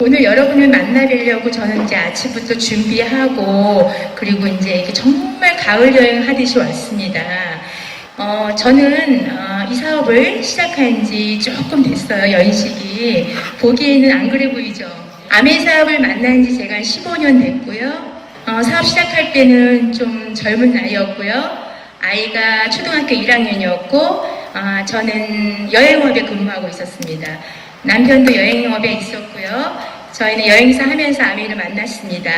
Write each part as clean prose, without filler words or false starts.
오늘 여러분을 만나뵈려고 저는 이제 아침부터 준비하고 그리고 이제 이게 정말 가을 여행 하듯이 왔습니다. 저는 이 사업을 시작한 지 조금 됐어요. 연식이. 보기에는 안 그래 보이죠. 아메 사업을 만난 지 제가 한 15년 됐고요. 사업 시작할 때는 좀 젊은 나이였고요. 아이가 초등학교 1학년이었고 저는 여행업에 근무하고 있었습니다. 남편도 여행업에 있었고요. 저희는 여행사 하면서 아메이를 만났습니다.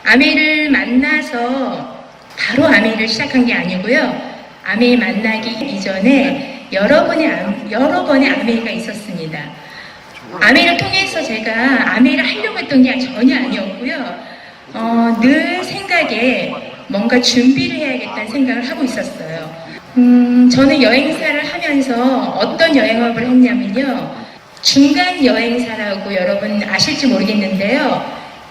아메이를 만나서 바로 아메이를 시작한 게 아니고요. 아메이 만나기 이전에 여러 번의 아메이가 있었습니다. 아메이를 통해서 제가 아메이를 하려고 했던 게 전혀 아니었고요. 늘 생각에 뭔가 준비를 해야겠다는 생각을 하고 있었어요. 저는 여행사를 하면서 어떤 여행업을 했냐면요. 중간 여행사라고 여러분 아실지 모르겠는데요.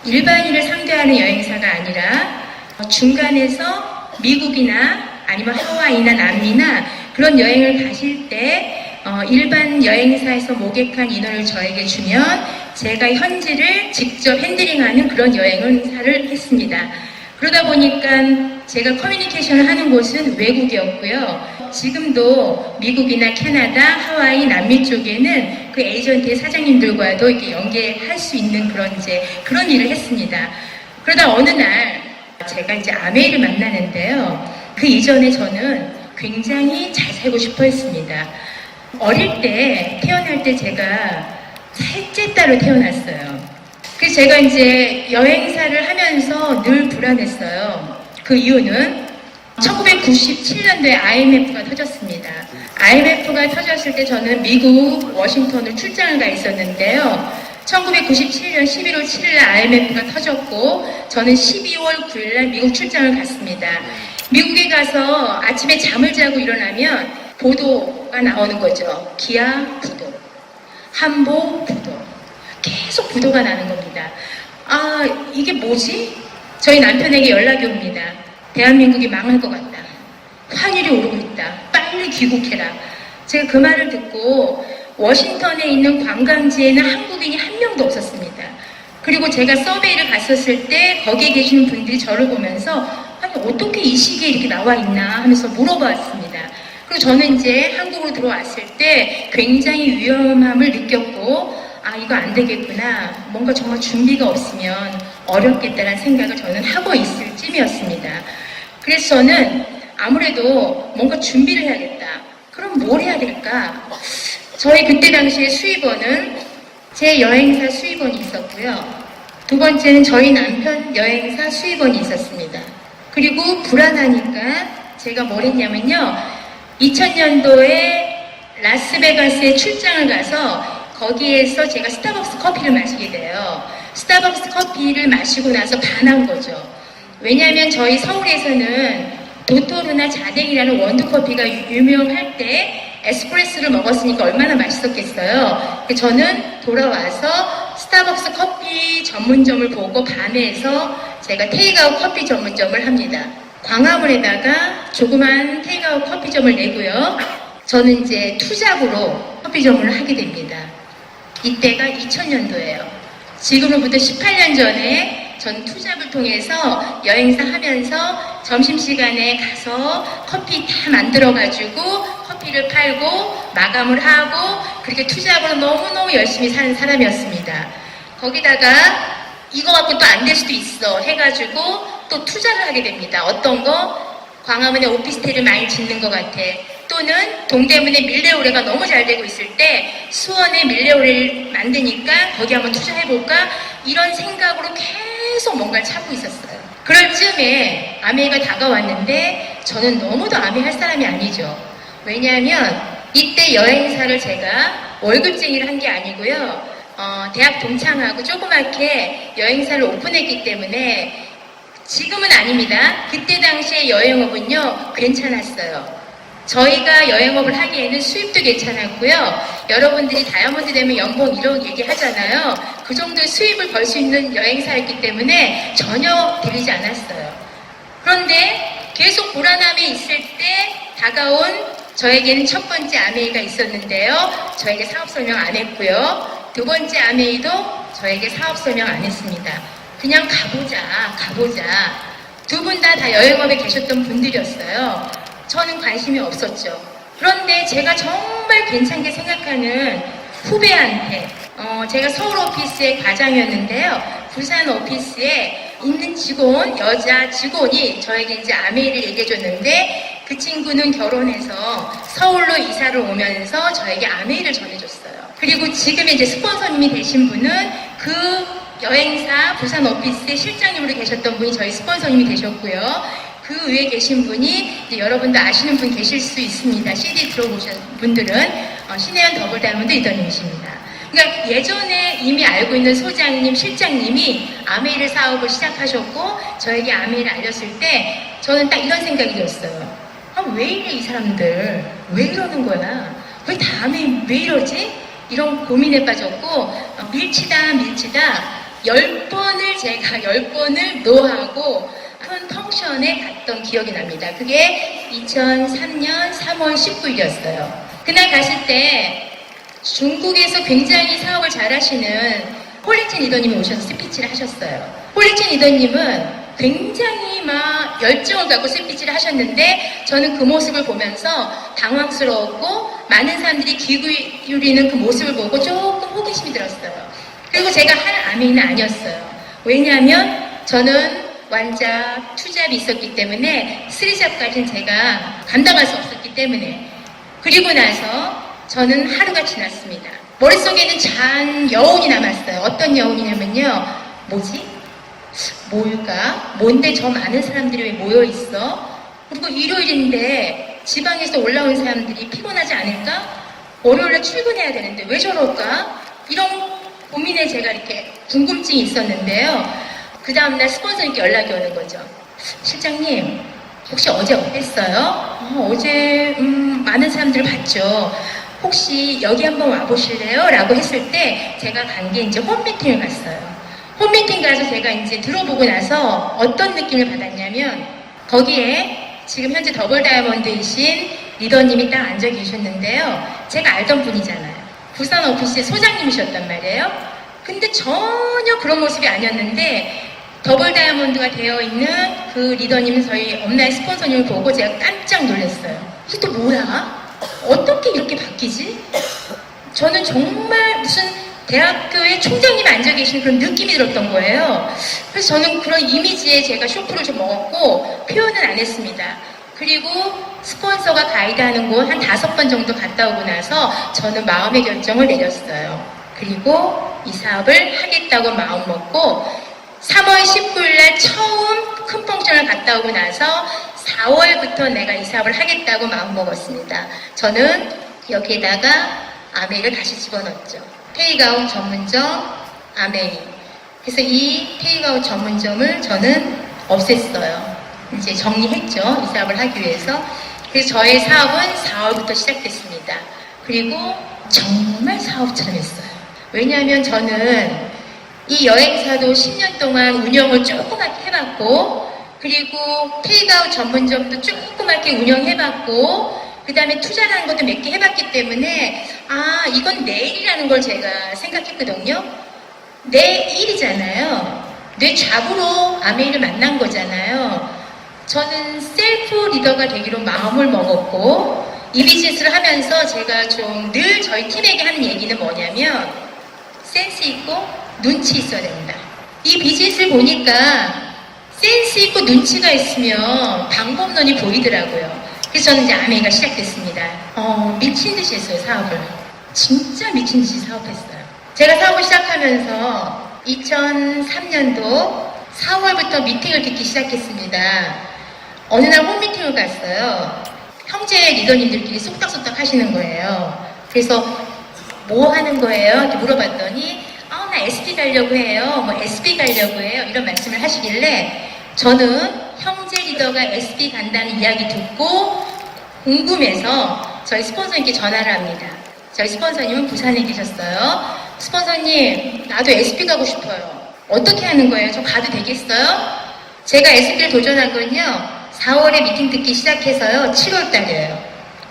일반인을 상대하는 여행사가 아니라 중간에서 미국이나 아니면 하와이나 남미나 그런 여행을 가실 때 일반 여행사에서 모객한 인원을 저에게 주면 제가 현지를 직접 핸들링하는 그런 여행사를 했습니다. 그러다 보니까 제가 커뮤니케이션을 하는 곳은 외국이었고요. 지금도 미국이나 캐나다, 하와이, 남미 쪽에는 그 에이전트의 사장님들과도 이렇게 연계할 수 있는 그런 일을 했습니다. 그러다 어느 날 제가 이제 아메이를 만나는데요. 그 이전에 저는 굉장히 잘 살고 싶어 했습니다. 어릴 때, 태어날 때 제가 셋째 딸로 태어났어요. 그래서 제가 이제 여행사를 하면서 늘 불안했어요. 그 이유는 1997년도에 IMF가 터졌습니다. IMF가 터졌을 때 저는 미국 워싱턴을 출장을 가 있었는데요. 1997년 11월 7일 날 IMF가 터졌고 저는 12월 9일 날 미국 출장을 갔습니다. 미국에 가서 아침에 잠을 자고 일어나면 보도가 나오는 거죠. 기아 부도, 한보 부도. 계속 부도가 나는 겁니다. 이게 뭐지? 저희 남편에게 연락이 옵니다. 대한민국이 망할 것 같다. 환율이 오르고 있다. 빨리 귀국해라. 제가 그 말을 듣고 워싱턴에 있는 관광지에는 한국인이 한 명도 없었습니다. 그리고 제가 서베이를 갔었을 때 거기에 계시는 분들이 저를 보면서 아니 어떻게 이 시기에 이렇게 나와 있나 하면서 물어봤습니다. 그리고 저는 이제 한국으로 들어왔을 때 굉장히 위험함을 느꼈고 이거 안 되겠구나. 뭔가 정말 준비가 없으면 어렵겠다는 생각을 저는 하고 있을 쯤이었습니다. 그래서 저는 아무래도 뭔가 준비를 해야겠다. 그럼 뭘 해야 될까? 저희 그때 당시에 수입원은 제 여행사 수입원이 있었고요. 두 번째는 저희 남편 여행사 수입원이 있었습니다. 그리고 불안하니까 제가 뭘 했냐면요. 2000년도에 라스베가스에 출장을 가서 거기에서 제가 스타벅스 커피를 마시게 돼요. 스타벅스 커피를 마시고 나서 반한 거죠. 왜냐하면 저희 서울에서는 도토르나 자댕이라는 원두커피가 유명할 때 에스프레소를 먹었으니까 얼마나 맛있었겠어요. 저는 돌아와서 스타벅스 커피 전문점을 보고 밤에서 제가 테이크아웃 커피 전문점을 합니다. 광화문에다가 조그만 테이크아웃 커피점을 내고요. 저는 이제 투잡으로 커피점을 하게 됩니다. 이때가 2000년도예요. 지금으로부터 18년 전에 전 투잡을 통해서 여행사 하면서 점심시간에 가서 커피 다 만들어가지고 커피를 팔고 마감을 하고 그렇게 투잡으로 너무너무 열심히 사는 사람이었습니다. 거기다가 이거 갖고 또 안 될 수도 있어 해가지고 또 투자를 하게 됩니다. 어떤 거? 광화문에 오피스텔을 많이 짓는 것 같아. 또는 동대문에 밀레오레가 너무 잘 되고 있을 때 수원에 밀레오레를 만드니까 거기 한번 투자해볼까? 이런 생각으로 계속 뭔가를 찾고 있었어요. 그럴 즈음에 아메이가 다가왔는데 저는 너무도 아메이 할 사람이 아니죠. 왜냐하면 이때 여행사를 제가 월급쟁이를 한 게 아니고요. 대학 동창하고 조그맣게 여행사를 오픈했기 때문에 지금은 아닙니다. 그때 당시에 여행업은요 괜찮았어요. 저희가 여행업을 하기에는 수입도 괜찮았고요. 여러분들이 다이아몬드 되면 연봉 1억 얘기하잖아요. 그 정도의 수입을 벌 수 있는 여행사였기 때문에 전혀 들리지 않았어요. 그런데 계속 불안함에 있을 때 다가온 저에게는 첫 번째 아메이가 있었는데요. 저에게 사업 설명 안 했고요. 두 번째 아메이도 저에게 사업 설명 안 했습니다. 그냥 가보자. 두 분 다 여행업에 계셨던 분들이었어요. 저는 관심이 없었죠. 그런데 제가 정말 괜찮게 생각하는 후배한테 제가 서울 오피스의 과장이었는데요. 부산 오피스에 있는 직원, 여자 직원이 저에게 이제 아메이를 얘기해줬는데 그 친구는 결혼해서 서울로 이사를 오면서 저에게 아메이를 전해줬어요. 그리고 지금 이제 스폰서님이 되신 분은 그 여행사 부산 오피스의 실장님으로 계셨던 분이 저희 스폰서님이 되셨고요. 그 위에 계신 분이 이제 여러분도 아시는 분 계실 수 있습니다. CD 들어보신 분들은 신혜연 더블 다이아몬드 리더님이십니다. 그러니까 예전에 이미 알고 있는 소장님, 실장님이 아메이를 사업을 시작하셨고 저에게 아메이를 알렸을 때 저는 딱 이런 생각이 들었어요. 왜 이래 이 사람들? 왜 이러는 거야? 왜 다 아메이 왜 이러지? 이런 고민에 빠졌고 밀치다 10번을 노하고 큰 펑션에 갔던 기억이 납니다. 그게 2003년 3월 19일이었어요. 그날 갔을 때 중국에서 굉장히 사업을 잘하시는 홀리첸 리더님이 오셔서 스피치를 하셨어요. 홀리첸 리더님은 굉장히 막 열정을 갖고 스피치를 하셨는데 저는 그 모습을 보면서 당황스러웠고 많은 사람들이 귀 기울이는 그 모습을 보고 조금 호기심이 들었어요. 그리고 제가 할 아메이는 아니었어요. 왜냐하면 저는 완자, 투잡이 있었기 때문에 쓰리잡까지는 제가 감당할 수 없었기 때문에 그리고 나서 저는 하루가 지났습니다. 머릿속에는 잔 여운이 남았어요. 어떤 여운이냐면요. 뭐지? 뭘까? 뭔데 저 많은 사람들이 왜 모여있어? 그리고 일요일인데 지방에서 올라온 사람들이 피곤하지 않을까? 월요일에 출근해야 되는데 왜 저럴까? 이런 고민에 제가 이렇게 궁금증이 있었는데요. 그 다음날 스폰서님께 연락이 오는 거죠. 실장님, 혹시 어제 어땠어요? 어제 많은 사람들을 봤죠. 혹시 여기 한번 와보실래요? 라고 했을 때 제가 간 게 이제 홈미팅을 갔어요. 홈미팅 가서 제가 이제 들어보고 나서 어떤 느낌을 받았냐면 거기에 지금 현재 더블 다이아몬드이신 리더님이 딱 앉아 계셨는데요. 제가 알던 분이잖아요. 부산 오피스의 소장님이셨단 말이에요. 근데 전혀 그런 모습이 아니었는데 더블 다이아몬드가 되어 있는 그 리더님은 저희 업라인 스폰서님을 보고 제가 깜짝 놀랐어요. 이게 또 뭐야? 어떻게 이렇게 바뀌지? 저는 정말 무슨 대학교에 총장님 앉아 계신 그런 느낌이 들었던 거예요. 그래서 저는 그런 이미지에 제가 쇼크를 좀 먹었고 표현은 안 했습니다. 그리고 스폰서가 가이드하는 곳 한 5번 정도 갔다 오고 나서 저는 마음의 결정을 내렸어요. 그리고 이 사업을 하겠다고 마음 먹고 3월 19일 날 처음 큰 펑션을 갔다 오고 나서 4월부터 내가 이 사업을 하겠다고 마음 먹었습니다. 저는 여기에다가 아메이를 다시 집어넣었죠. 테이크아웃 전문점 아메이. 그래서 이 테이크아웃 전문점을 저는 없앴어요. 이제 정리했죠. 이 사업을 하기 위해서. 그래서 저의 사업은 4월부터 시작됐습니다. 그리고 정말 사업처럼 했어요. 왜냐하면 저는 이 여행사도 10년 동안 운영을 조그맣게 해봤고 그리고 테이크아웃 전문점도 조그맣게 운영해봤고 그 다음에 투자라는 것도 몇 개 해봤기 때문에 이건 내 일이라는 걸 제가 생각했거든요. 내 일이잖아요. 내 잡으로 아메이를 만난 거잖아요. 저는 셀프 리더가 되기로 마음을 먹었고 이 비즈니스를 하면서 제가 좀 늘 저희 팀에게 하는 얘기는 뭐냐면 센스 있고 눈치 있어야 된다. 이 비즈니스를 보니까 센스 있고 눈치가 있으면 방법론이 보이더라고요. 그래서 저는 이제 아메이가 시작됐습니다. 미친 듯이 했어요, 사업을. 진짜 미친 듯이 사업했어요. 제가 사업을 시작하면서 2003년도 4월부터 미팅을 듣기 시작했습니다. 어느 날 홈미팅을 갔어요. 형제 리더님들끼리 쏙닥쏙닥 하시는 거예요. 그래서 뭐 하는 거예요? 이렇게 물어봤더니 나 SP 가려고 해요. 뭐 SP 가려고 해요. 이런 말씀을 하시길래 저는 형제 리더가 SP 간다는 이야기 듣고 궁금해서 저희 스폰서님께 전화를 합니다. 저희 스폰서님은 부산에 계셨어요. 스폰서님, 나도 SP 가고 싶어요. 어떻게 하는 거예요? 저 가도 되겠어요? 제가 SP를 도전한 건요. 4월에 미팅 듣기 시작해서요. 7월 달이에요.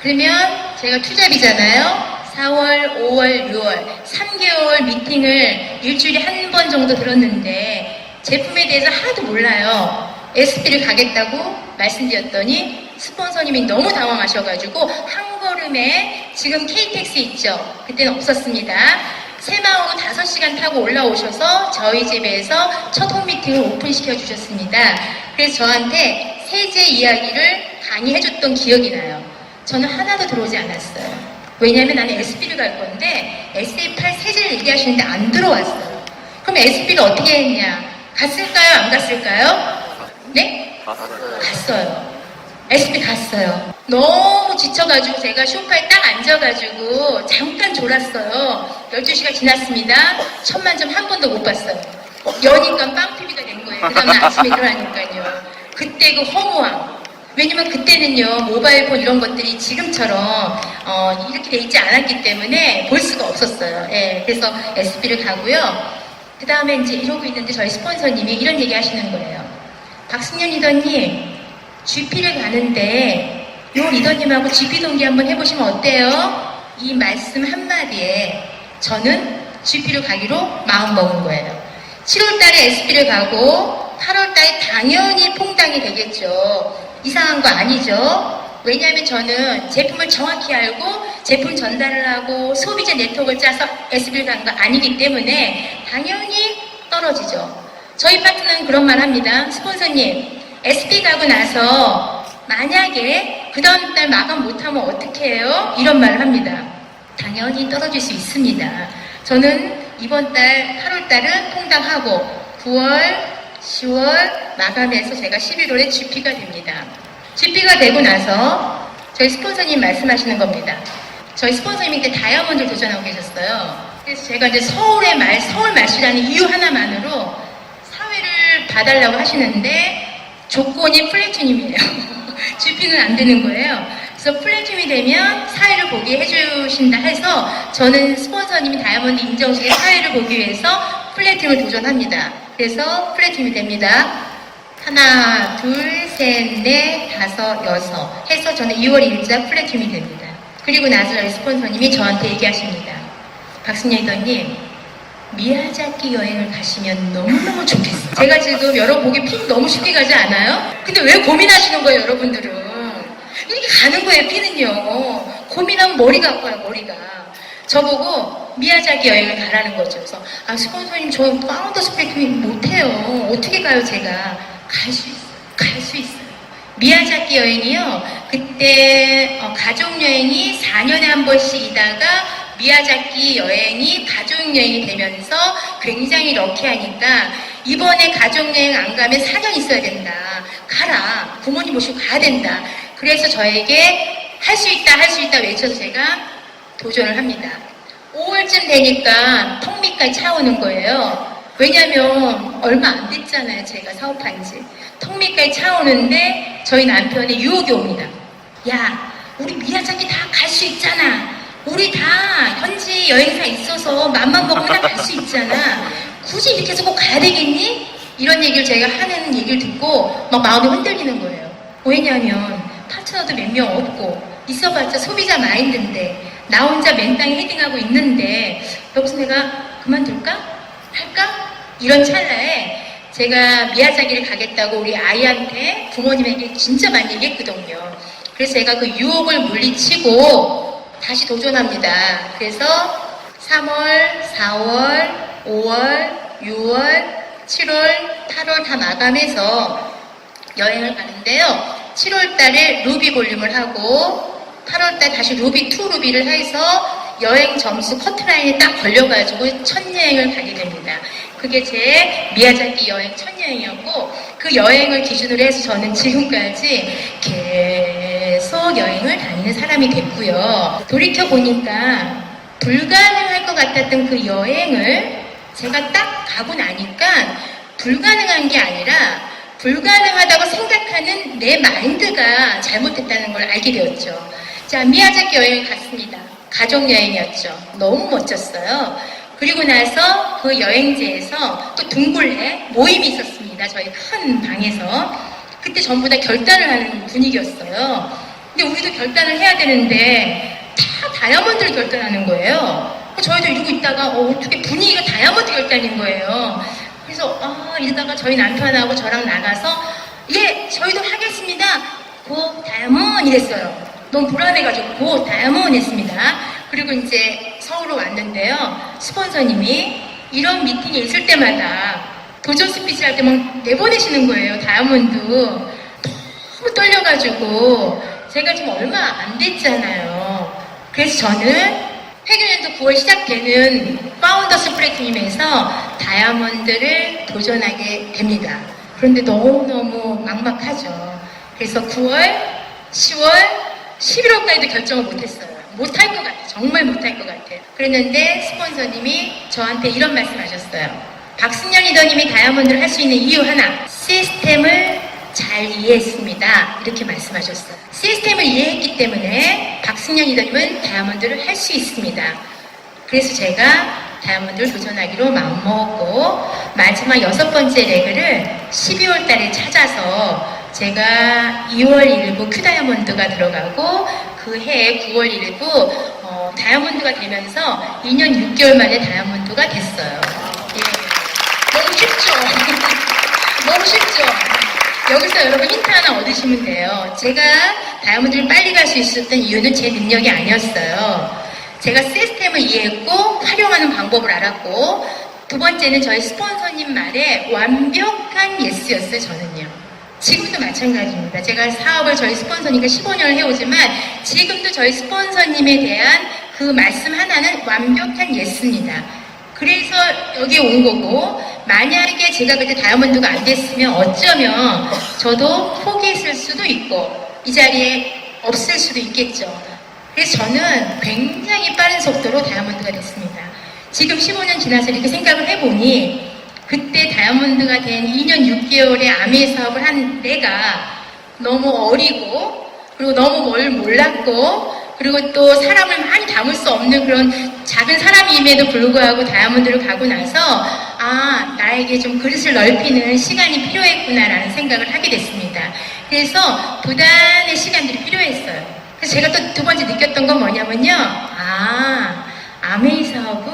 그러면 제가 투잡이잖아요. 4월, 5월, 6월 3개월 미팅을 일주일에 한 번 정도 들었는데 제품에 대해서 하나도 몰라요. SP를 가겠다고 말씀드렸더니 스폰서님이 너무 당황하셔가지고 한 걸음에 지금 KTX 있죠? 그때는 없었습니다. 새마을호 5시간 타고 올라오셔서 저희 집에서 첫 홈미팅을 오픈시켜 주셨습니다. 그래서 저한테 세제 이야기를 강의해줬던 기억이 나요. 저는 하나도 들어오지 않았어요. 왜냐하면 나는 SB를 갈 건데 SF8 세제를 얘기하시는데 안 들어왔어요. 그럼 SB를 어떻게 했냐? 갔을까요? 안 갔을까요? 네? 갔어요. SB 갔어요. 너무 지쳐가지고 제가 소파에 딱 앉아가지고 잠깐 졸았어요. 12시가 지났습니다. 1000만점 한 번도 못 봤어요. 여니까 빵피비가 된 거예요. 그 다음날 아침에 일어나니까요. 그때 그 허무함. 왜냐면 그때는요 모바일폰 이런 것들이 지금처럼 이렇게 돼 있지 않았기 때문에 볼 수가 없었어요. 예, 그래서 SB를 가고요. 그 다음에 이제 이러고 있는데 저희 스폰서님이 이런 얘기 하시는 거예요. 박승현 리더님, GP를 가는데 요 리더님하고 GP 동기 한번 해보시면 어때요? 이 말씀 한마디에 저는 GP를 가기로 마음먹은 거예요. 7월달에 SB를 가고 8월달에 당연히 퐁당이 되겠죠. 이상한 거 아니죠? 왜냐하면 저는 제품을 정확히 알고 제품 전달을 하고 소비자 네트워크를 짜서 SB를 간 거 아니기 때문에 당연히 떨어지죠. 저희 파트너는 그런 말 합니다. 스폰서님, SB 가고 나서 만약에 그 다음 달 마감 못하면 어떻게 해요? 이런 말을 합니다. 당연히 떨어질 수 있습니다. 저는 이번 달 8월 달은 퐁당하고 9월 10월 마감해서 제가 11월에 GP가 됩니다. GP가 되고 나서 저희 스폰서님 말씀하시는 겁니다. 저희 스폰서님이 그때 다이아몬드를 도전하고 계셨어요. 그래서 제가 이제 서울 말씨라는 이유 하나만으로 사회를 봐달라고 하시는데 조건이 플래티늄이에요. GP는 안 되는 거예요. 그래서 플래티늄이 되면 사회를 보게 해주신다 해서 저는 스폰서님이 다이아몬드 인정식의 사회를 보기 위해서 플래티늄을 도전합니다. 그래서 플래티늄이 됩니다. 하나, 둘, 셋, 넷, 다섯, 여섯 해서 저는 2월 1일자 플래티늄이 됩니다. 그리고 나서 저희 스폰서님이 저한테 얘기하십니다. 박승현 리더님, 미야자키 여행을 가시면 너무너무 좋겠어요. 제가 지금 여러분 보기 핀 너무 쉽게 가지 않아요? 근데 왜 고민하시는 거예요, 여러분들은? 이렇게 가는 거예요, 피는요. 고민하면 머리가 아파요, 머리가. 저보고 미야자키 여행을 가라는 거죠. 그래서 스폰서님 저 파운더 스펙팅 못해요. 어떻게 가요 제가? 갈 수 있어요. 미야자키 여행이요. 그때 가족여행이 4년에 한 번씩이다가 미야자키 여행이 가족여행이 되면서 굉장히 럭키하니까 이번에 가족여행 안 가면 4년 있어야 된다. 가라. 부모님 모시고 가야 된다. 그래서 저에게 할 수 있다 외쳐서 제가 도전을 합니다. 5월쯤 되니까 턱밑까지 차오는 거예요. 왜냐면 얼마 안 됐잖아요. 제가 사업한 지. 턱밑까지 차오는데 저희 남편의 유혹이 옵니다. 야, 우리 미야자키 다 갈 수 있잖아. 우리 다 현지 여행사 있어서 맘만 먹으면 다 갈 수 있잖아. 굳이 이렇게 해서 꼭 가야 되겠니? 이런 얘기를 제가 하는 얘기를 듣고 막 마음이 흔들리는 거예요. 왜냐면 파트너도 몇 명 없고 있어봤자 소비자 마인드인데 나 혼자 맨땅에 헤딩하고 있는데 여기서 내가 그만둘까? 할까? 이런 찰나에 제가 미야자키를 가겠다고 우리 아이한테 부모님에게 진짜 많이 얘기했거든요. 그래서 제가 그 유혹을 물리치고 다시 도전합니다. 그래서 3월, 4월, 5월, 6월, 7월, 8월 다 마감해서 여행을 가는데요. 7월 달에 루비 볼륨을 하고 8월 달 다시 루비2 루비를 해서 여행 점수 커트라인에 딱 걸려가지고 첫 여행을 가게 됩니다. 그게 제 미야자키 여행 첫 여행이었고 그 여행을 기준으로 해서 저는 지금까지 계속 여행을 다니는 사람이 됐고요. 돌이켜보니까 불가능할 것 같았던 그 여행을 제가 딱 가고 나니까 불가능한 게 아니라 불가능하다고 생각하는 내 마인드가 잘못됐다는 걸 알게 되었죠. 자, 미야자키 여행을 갔습니다. 가족여행이었죠. 너무 멋졌어요. 그리고 나서 그 여행지에서 또 둥굴레 모임이 있었습니다. 저희 큰 방에서. 그때 전부 다 결단을 하는 분위기였어요. 근데 우리도 결단을 해야 되는데 다 다이아몬드를 결단하는 거예요. 저희도 이러고 있다가 어떻게 분위기가 다이아몬드 결단인 거예요. 그래서 이러다가 저희 남편하고 저랑 나가서 예, 저희도 하겠습니다. 고 다이아몬드 이랬어요. 너무 불안해가지고 고 다이아몬드 했습니다. 그리고 이제 서울로 왔는데요. 스폰서님이 이런 미팅이 있을 때마다 도전 스피치 할 때 막 내보내시는 거예요. 다이아몬드. 너무 떨려가지고 제가 지금 얼마 안 됐잖아요. 그래서 저는 회계년도 9월 시작되는 파운더스 플래티넘에서 다이아몬드를 도전하게 됩니다. 그런데 너무너무 막막하죠. 그래서 9월, 10월, 11월까지도 결정을 못했어요. 못할 것 같아요. 정말 못할 것 같아요. 그랬는데 스폰서님이 저한테 이런 말씀 하셨어요. 박승현 리더님이 다이아몬드를 할 수 있는 이유 하나, 시스템을 잘 이해했습니다. 이렇게 말씀하셨어요. 시스템을 이해했기 때문에 박승현 리더님은 다이아몬드를 할 수 있습니다. 그래서 제가 다이아몬드를 도전하기로 마음먹었고 마지막 6번째 레그를 12월 달에 찾아서 제가 2월 1부 큐 다이아몬드가 들어가고 그 해에 9월 1부 다이아몬드가 되면서 2년 6개월 만에 다이아몬드가 됐어요. 예. 너무 쉽죠? 너무 쉽죠? 여기서 여러분 힌트 하나 얻으시면 돼요. 제가 다이아몬드를 빨리 갈 수 있었던 이유는 제 능력이 아니었어요. 제가 시스템을 이해했고 활용하는 방법을 알았고 두 번째는 저희 스폰서님 말에 완벽한 예스였어요. 저는요. 지금도 마찬가지입니다. 제가 사업을 저희 스폰서님과 15년을 해오지만 지금도 저희 스폰서님에 대한 그 말씀 하나는 완벽한 예스입니다. 그래서 여기에 온 거고 만약에 제가 그때 다이아몬드가 안 됐으면 어쩌면 저도 포기했을 수도 있고 이 자리에 없을 수도 있겠죠. 그래서 저는 굉장히 빠른 속도로 다이아몬드가 됐습니다. 지금 15년 지나서 이렇게 생각을 해보니 그때 다이아몬드가 된 2년 6개월의 아메이 사업을 한 내가 너무 어리고 그리고 너무 뭘 몰랐고 그리고 또 사람을 많이 담을 수 없는 그런 작은 사람임에도 불구하고 다이아몬드를 가고 나서 나에게 좀 그릇을 넓히는 시간이 필요했구나라는 생각을 하게 됐습니다. 그래서 부단의 시간들이 필요했어요. 그래서 제가 또 두 번째 느꼈던 건 뭐냐면요. 아메이 사업은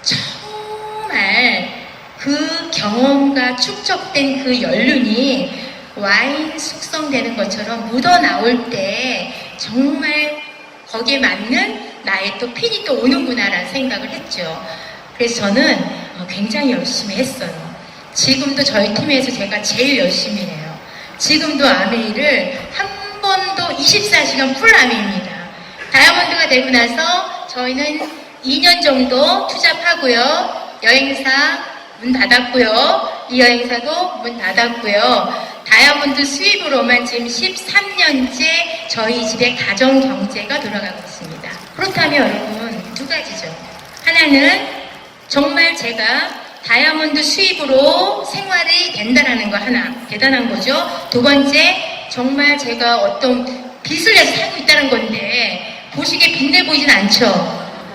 정말 그 경험과 축적된 그 연륜이 와인 숙성되는 것처럼 묻어나올 때 정말 거기에 맞는 나의 또 핀이 또 오는구나라는 생각을 했죠. 그래서 저는 굉장히 열심히 했어요. 지금도 저희 팀에서 제가 제일 열심히 해요. 지금도 아메이를 한 번도 24시간 풀 아메이입니다. 다이아몬드가 되고 나서 저희는 2년 정도 투잡하고요. 여행사 문 닫았고요. 이 여행사도 문 닫았고요. 다이아몬드 수입으로만 지금 13년째 저희 집의 가정 경제가 돌아가고 있습니다. 그렇다면 여러분 두 가지죠. 하나는 정말 제가 다이아몬드 수입으로 생활이 된다는 거 하나 대단한 거죠. 두 번째 정말 제가 어떤 빚을 내서 살고 있다는 건데 보시기에 빚내 보이진 않죠.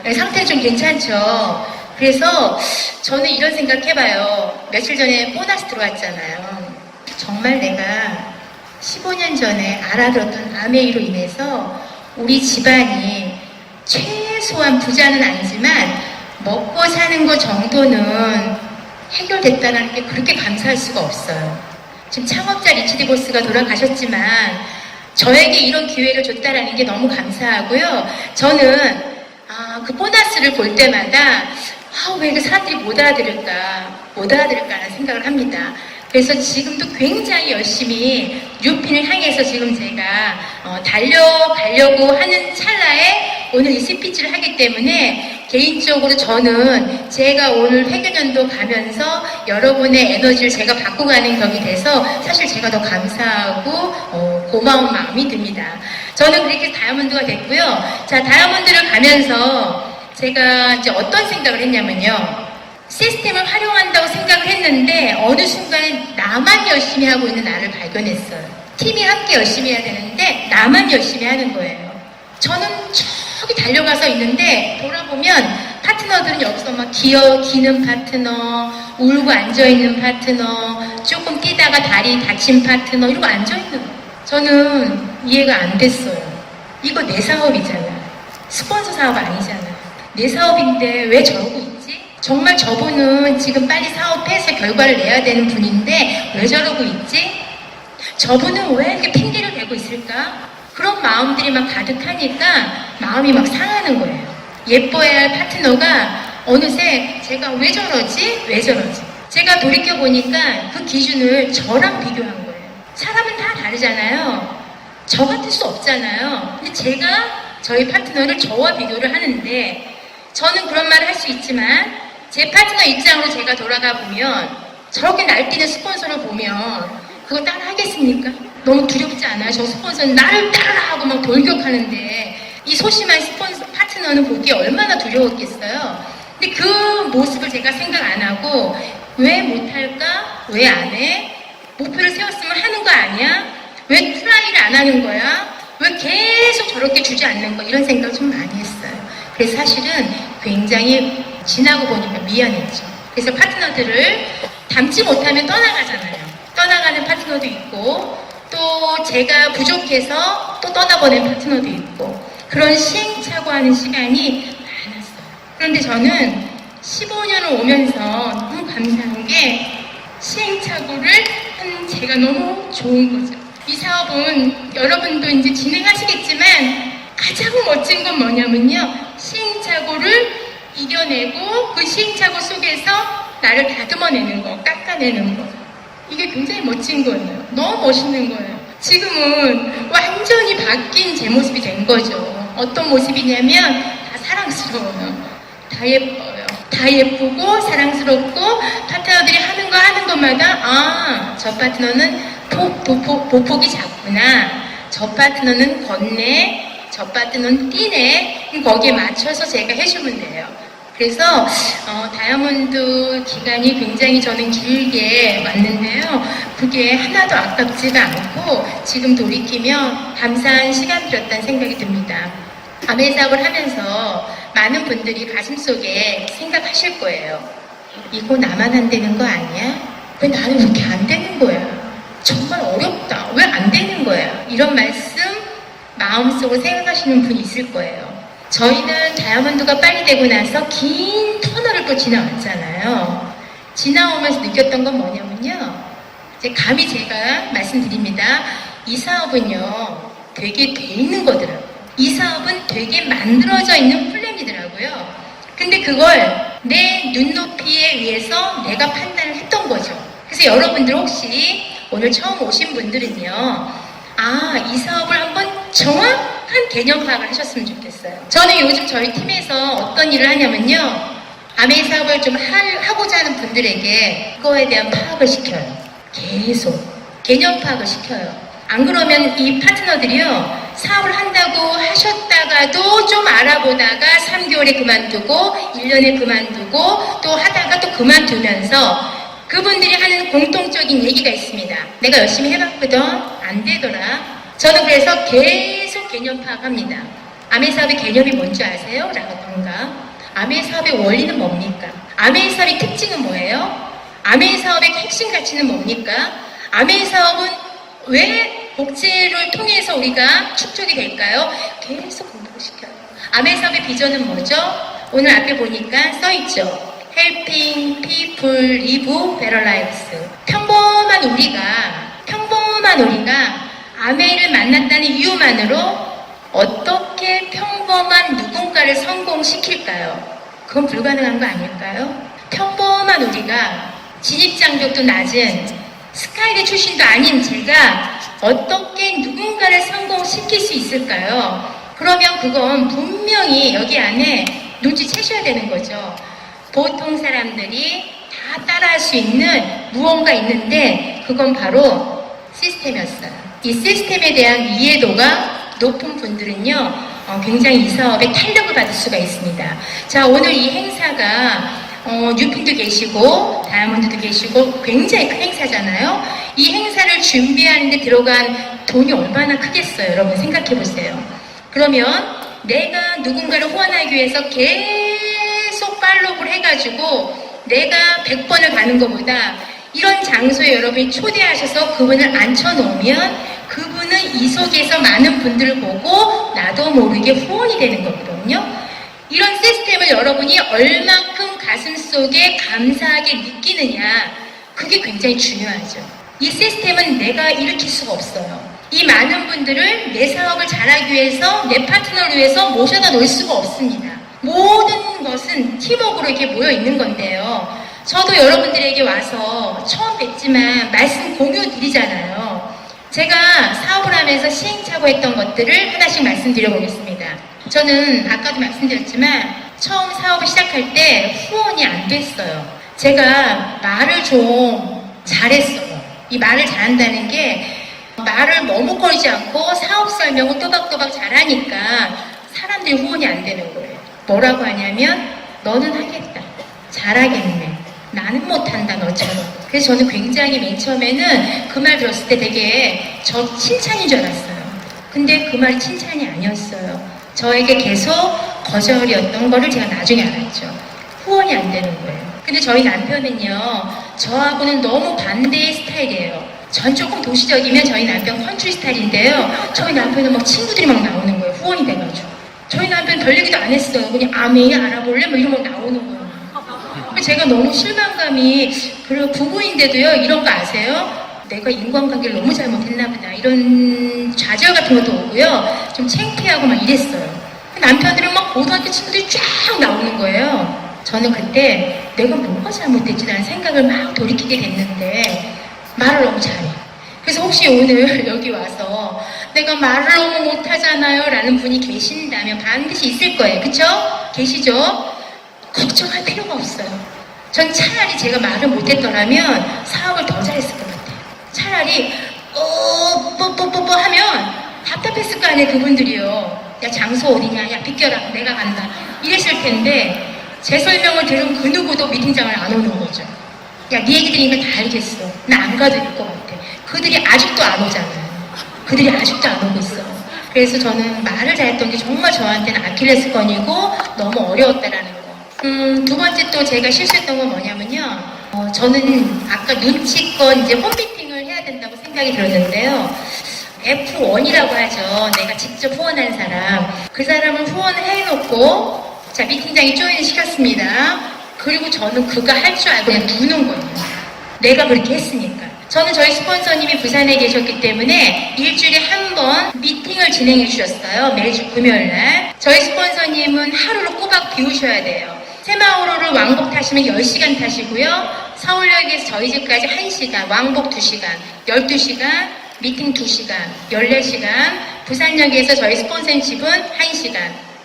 상태는 좀 괜찮죠. 그래서 저는 이런 생각 해봐요. 며칠 전에 보너스 들어왔잖아요. 정말 내가 15년 전에 알아들었던 아메이로 인해서 우리 집안이 최소한 부자는 아니지만 먹고 사는 것 정도는 해결됐다는 게 그렇게 감사할 수가 없어요. 지금 창업자 리치디 보스가 돌아가셨지만 저에게 이런 기회를 줬다는 게 너무 감사하고요. 저는 그 보너스를 볼 때마다 왜 그 사람들이 못 알아들을까라는 생각을 합니다. 그래서 지금도 굉장히 열심히 뉴핀을 향해서 지금 제가 달려가려고 하는 찰나에 오늘 이 스피치를 하기 때문에 개인적으로 저는 제가 오늘 회계년도 가면서 여러분의 에너지를 제가 받고 가는 격이 돼서 사실 제가 더 감사하고 고마운 마음이 듭니다. 저는 그렇게 다이아몬드가 됐고요. 자, 다이아몬드를 가면서 제가 이제 어떤 생각을 했냐면요. 시스템을 활용한다고 생각을 했는데 어느 순간에 나만 열심히 하고 있는 나를 발견했어요. 팀이 함께 열심히 해야 되는데 나만 열심히 하는 거예요. 저는 저기 달려가서 있는데 돌아보면 파트너들은 여기서 막 기는 파트너, 울고 앉아있는 파트너, 조금 뛰다가 다리 다친 파트너 이러고 앉아있는 거예요. 저는 이해가 안 됐어요. 이거 내 사업이잖아요. 스폰서 사업 아니잖아요. 내 사업인데 왜 저러고 있지? 정말 저분은 지금 빨리 사업해서 결과를 내야 되는 분인데 왜 저러고 있지? 저분은 왜 이렇게 핑계를 대고 있을까? 그런 마음들이 막 가득하니까 마음이 막 상하는 거예요. 예뻐야 할 파트너가 어느새 제가 왜 저러지? 왜 저러지? 제가 돌이켜보니까 그 기준을 저랑 비교한 거예요. 사람은 다 다르잖아요. 저 같을 수 없잖아요. 근데 제가 저희 파트너를 저와 비교를 하는데 저는 그런 말을 할 수 있지만 제 파트너 입장으로 제가 돌아가 보면 저렇게 날뛰는 스폰서를 보면 그거 따라 하겠습니까? 너무 두렵지 않아요? 저 스폰서는 나를 따라하고 막 돌격하는데 이 소심한 스폰서 파트너는 보기에 얼마나 두려웠겠어요? 근데 그 모습을 제가 생각 안 하고 왜 못할까? 왜 안 해? 목표를 세웠으면 하는 거 아니야? 왜 트라이를 안 하는 거야? 왜 계속 저렇게 주지 않는 거야? 이런 생각을 좀 많이 했어요. 그래서 사실은 굉장히 지나고 보니까 미안했죠. 그래서 파트너들을 닮지 못하면 떠나가잖아요. 떠나가는 파트너도 있고 또 제가 부족해서 또 떠나보낸 파트너도 있고 그런 시행착오하는 시간이 많았어요. 그런데 저는 15년을 오면서 너무 감사한 게 시행착오를 한 제가 너무 좋은 거죠. 이 사업은 여러분도 이제 진행하시겠지만 가장 멋진 건 뭐냐면요. 시행착오를 이겨내고 그 시행착오 속에서 나를 다듬어내는 거, 깎아내는 거. 이게 굉장히 멋진 거예요. 너무 멋있는 거예요. 지금은 완전히 바뀐 제 모습이 된 거죠. 어떤 모습이냐면 다 사랑스러워요. 다 예뻐요. 다 예쁘고 사랑스럽고 파트너들이 하는 것마다 아, 저 파트너는 보폭이 작구나. 저 파트너는 걷네. 저 파트너는 뛰네. 거기에 맞춰서 제가 해주면 돼요. 그래서 다이아몬드 기간이 굉장히 저는 길게 왔는데요. 그게 하나도 아깝지가 않고 지금 돌이키면 감사한 시간이었다는 생각이 듭니다. 아메 사업을 하면서 많은 분들이 가슴속에 생각하실 거예요. 이거 나만 안 되는 거 아니야? 왜 나는 이렇게 안 되는 거야? 정말 어렵다. 왜 안 되는 거야? 이런 말씀 마음속으로 생각하시는 분이 있을 거예요. 저희는 다이아몬드가 빨리 되고 나서 긴 터널을 또 지나왔잖아요. 지나오면서 느꼈던 건 뭐냐면요. 이제 감히 제가 말씀드립니다. 이 사업은요, 되게 돼 있는 거더라고요. 이 사업은 되게 만들어져 있는 플랜이더라고요. 근데 그걸 내 눈높이에 의해서 내가 판단을 했던 거죠. 그래서 여러분들 혹시 오늘 처음 오신 분들은요, 아, 이 사업을 한번 정확한 개념 파악을 하셨으면 좋겠어요. 저는 요즘 저희 팀에서 어떤 일을 하냐면요. 아메이 사업을 좀 하고자 하는 분들에게 그거에 대한 파악을 시켜요. 계속. 개념 파악을 시켜요. 안 그러면 이 파트너들이요. 사업을 한다고 하셨다가도 좀 알아보다가 3개월에 그만두고 1년에 그만두고 또 하다가 또 그만두면서 그분들이 하는 공통적인 얘기가 있습니다. 내가 열심히 해봤거든. 안 되더라. 저는 그래서 계속 개념 파악합니다. 아메 사업의 개념이 뭔지 아세요? 라던가. 아메 사업의 원리는 뭡니까? 아메 사업의 특징은 뭐예요? 아메 사업의 핵심 가치는 뭡니까? 아메 사업은 왜 복제를 통해서 우리가 축적이 될까요? 계속 공부를 시켜요. 아메 사업의 비전은 뭐죠? 오늘 앞에 보니까 써있죠. Helping people live better lives. 평범한 우리가 아메이를 만났다는 이유만으로 어떻게 평범한 누군가를 성공시킬까요? 그건 불가능한 거 아닐까요? 평범한 우리가 진입장벽도 낮은 스카이대 출신도 아닌 제가 어떻게 누군가를 성공시킬 수 있을까요? 그러면 그건 분명히 여기 안에 눈치채셔야 되는 거죠. 보통 사람들이 다 따라할 수 있는 무언가 있는데 그건 바로 시스템이었어요. 이 시스템에 대한 이해도가 높은 분들은요. 굉장히 이 사업에 탄력을 받을 수가 있습니다. 자, 오늘 이 행사가 뉴핀도 계시고 다이아몬드도 계시고 굉장히 큰 행사잖아요. 이 행사를 준비하는데 들어간 돈이 얼마나 크겠어요. 여러분 생각해 보세요. 그러면 내가 누군가를 후원하기 위해서 계속 팔로우를 해가지고 내가 100번을 가는 것보다 이런 장소에 여러분이 초대하셔서 그분을 앉혀놓으면 그분은 이 속에서 많은 분들을 보고 나도 모르게 후원이 되는 거거든요. 이런 시스템을 여러분이 얼만큼 가슴속에 감사하게 느끼느냐, 그게 굉장히 중요하죠. 이 시스템은 내가 일으킬 수가 없어요. 이 많은 분들을 내 사업을 잘하기 위해서, 내 파트너를 위해서 모셔다 놓을 수가 없습니다. 모든 것은 팀워크로 이렇게 모여 있는 건데요. 저도 여러분들에게 와서 처음 뵙지만 말씀 공유 드리잖아요. 제가 사업을 하면서 시행착오했던 것들을 하나씩 말씀드려보겠습니다. 저는 아까도 말씀드렸지만 처음 사업을 시작할 때 후원이 안 됐어요. 제가 말을 좀 잘했어요. 이 말을 잘한다는 게 말을 머뭇거리지 않고 사업 설명을 또박또박 잘하니까 사람들이 후원이 안 되는 거예요. 뭐라고 하냐면 너는 하겠다. 잘하겠네. 나는 못한다 너처럼. 그래서 저는 굉장히 맨 처음에는 그 말 들었을 때 되게 저 칭찬인 줄 알았어요. 근데 그 말이 칭찬이 아니었어요. 저에게 계속 거절이었던 거를 제가 나중에 알았죠. 후원이 안 되는 거예요. 근데 저희 남편은요, 저하고는 너무 반대의 스타일이에요. 전 조금 도시적이면 저희 남편 컨트리 스타일인데요. 저희 남편은 막 친구들이 막 나오는 거예요. 후원이 돼가지고. 저희 남편 별 얘기도 안 했어요. 그냥 아메이 알아볼래? 뭐 이런 거 나오는 거예요. 제가 너무 실망감이, 그리고 부부인데도요, 이런 거 아세요? 내가 인간관계를 너무 잘못했나 보다. 이런 좌절 같은 것도 오고요. 좀 창피하고 막 이랬어요. 남편들은 막 고등학교 친구들이 쫙 나오는 거예요. 저는 그때 내가 뭐가 잘못됐지라는 생각을 막 돌이키게 됐는데 말을 너무 잘해. 그래서 혹시 오늘 여기 와서 내가 말을 너무 못하잖아요 라는 분이 계신다면 반드시 있을 거예요. 그쵸? 계시죠? 걱정할 필요가 없어요. 전 차라리 제가 말을 못했더라면 사업을 더 잘했을 것 같아요. 차라리 뽀뽀뽀뽀 하면 답답했을 거 아니에요. 그분들이요. 야 장소 어디냐, 야 비켜라, 내가 간다 이랬을 텐데 제 설명을 들은 그 누구도 미팅장을 안 오는 거죠. 야 네 얘기 들으니까 다 알겠어. 나 안 가도 될 것 같아. 그들이 아직도 안 오잖아요. 그들이 아직도 안 오고 있어요. 그래서 저는 말을 잘했던 게 정말 저한테는 아킬레스건이고 너무 어려웠다라는 거. 두 번째 또 제가 실수했던 건 뭐냐면요. 저는 아까 눈치껏 이제 홈미팅을 해야 된다고 생각이 들었는데요. F1이라고 하죠. 내가 직접 후원한 사람. 그 사람을 후원을 해놓고 자 미팅장에 조인을 시켰습니다. 그리고 저는 그가 할 줄 알고 그냥 두는 거예요. 내가 그렇게 했으니까. 저는 저희 스폰서님이 부산에 계셨기 때문에 일주일에 한 번 미팅을 진행해 주셨어요. 매주 금요일날. 저희 스폰서님은 하루를 꼬박 비우셔야 돼요. 새마을호를 왕복 타시면 10시간 타시고요. 서울역에서 저희 집까지 1시간, 왕복 2시간, 12시간, 미팅 2시간, 14시간, 부산역에서 저희 스폰서님 집은 1시간.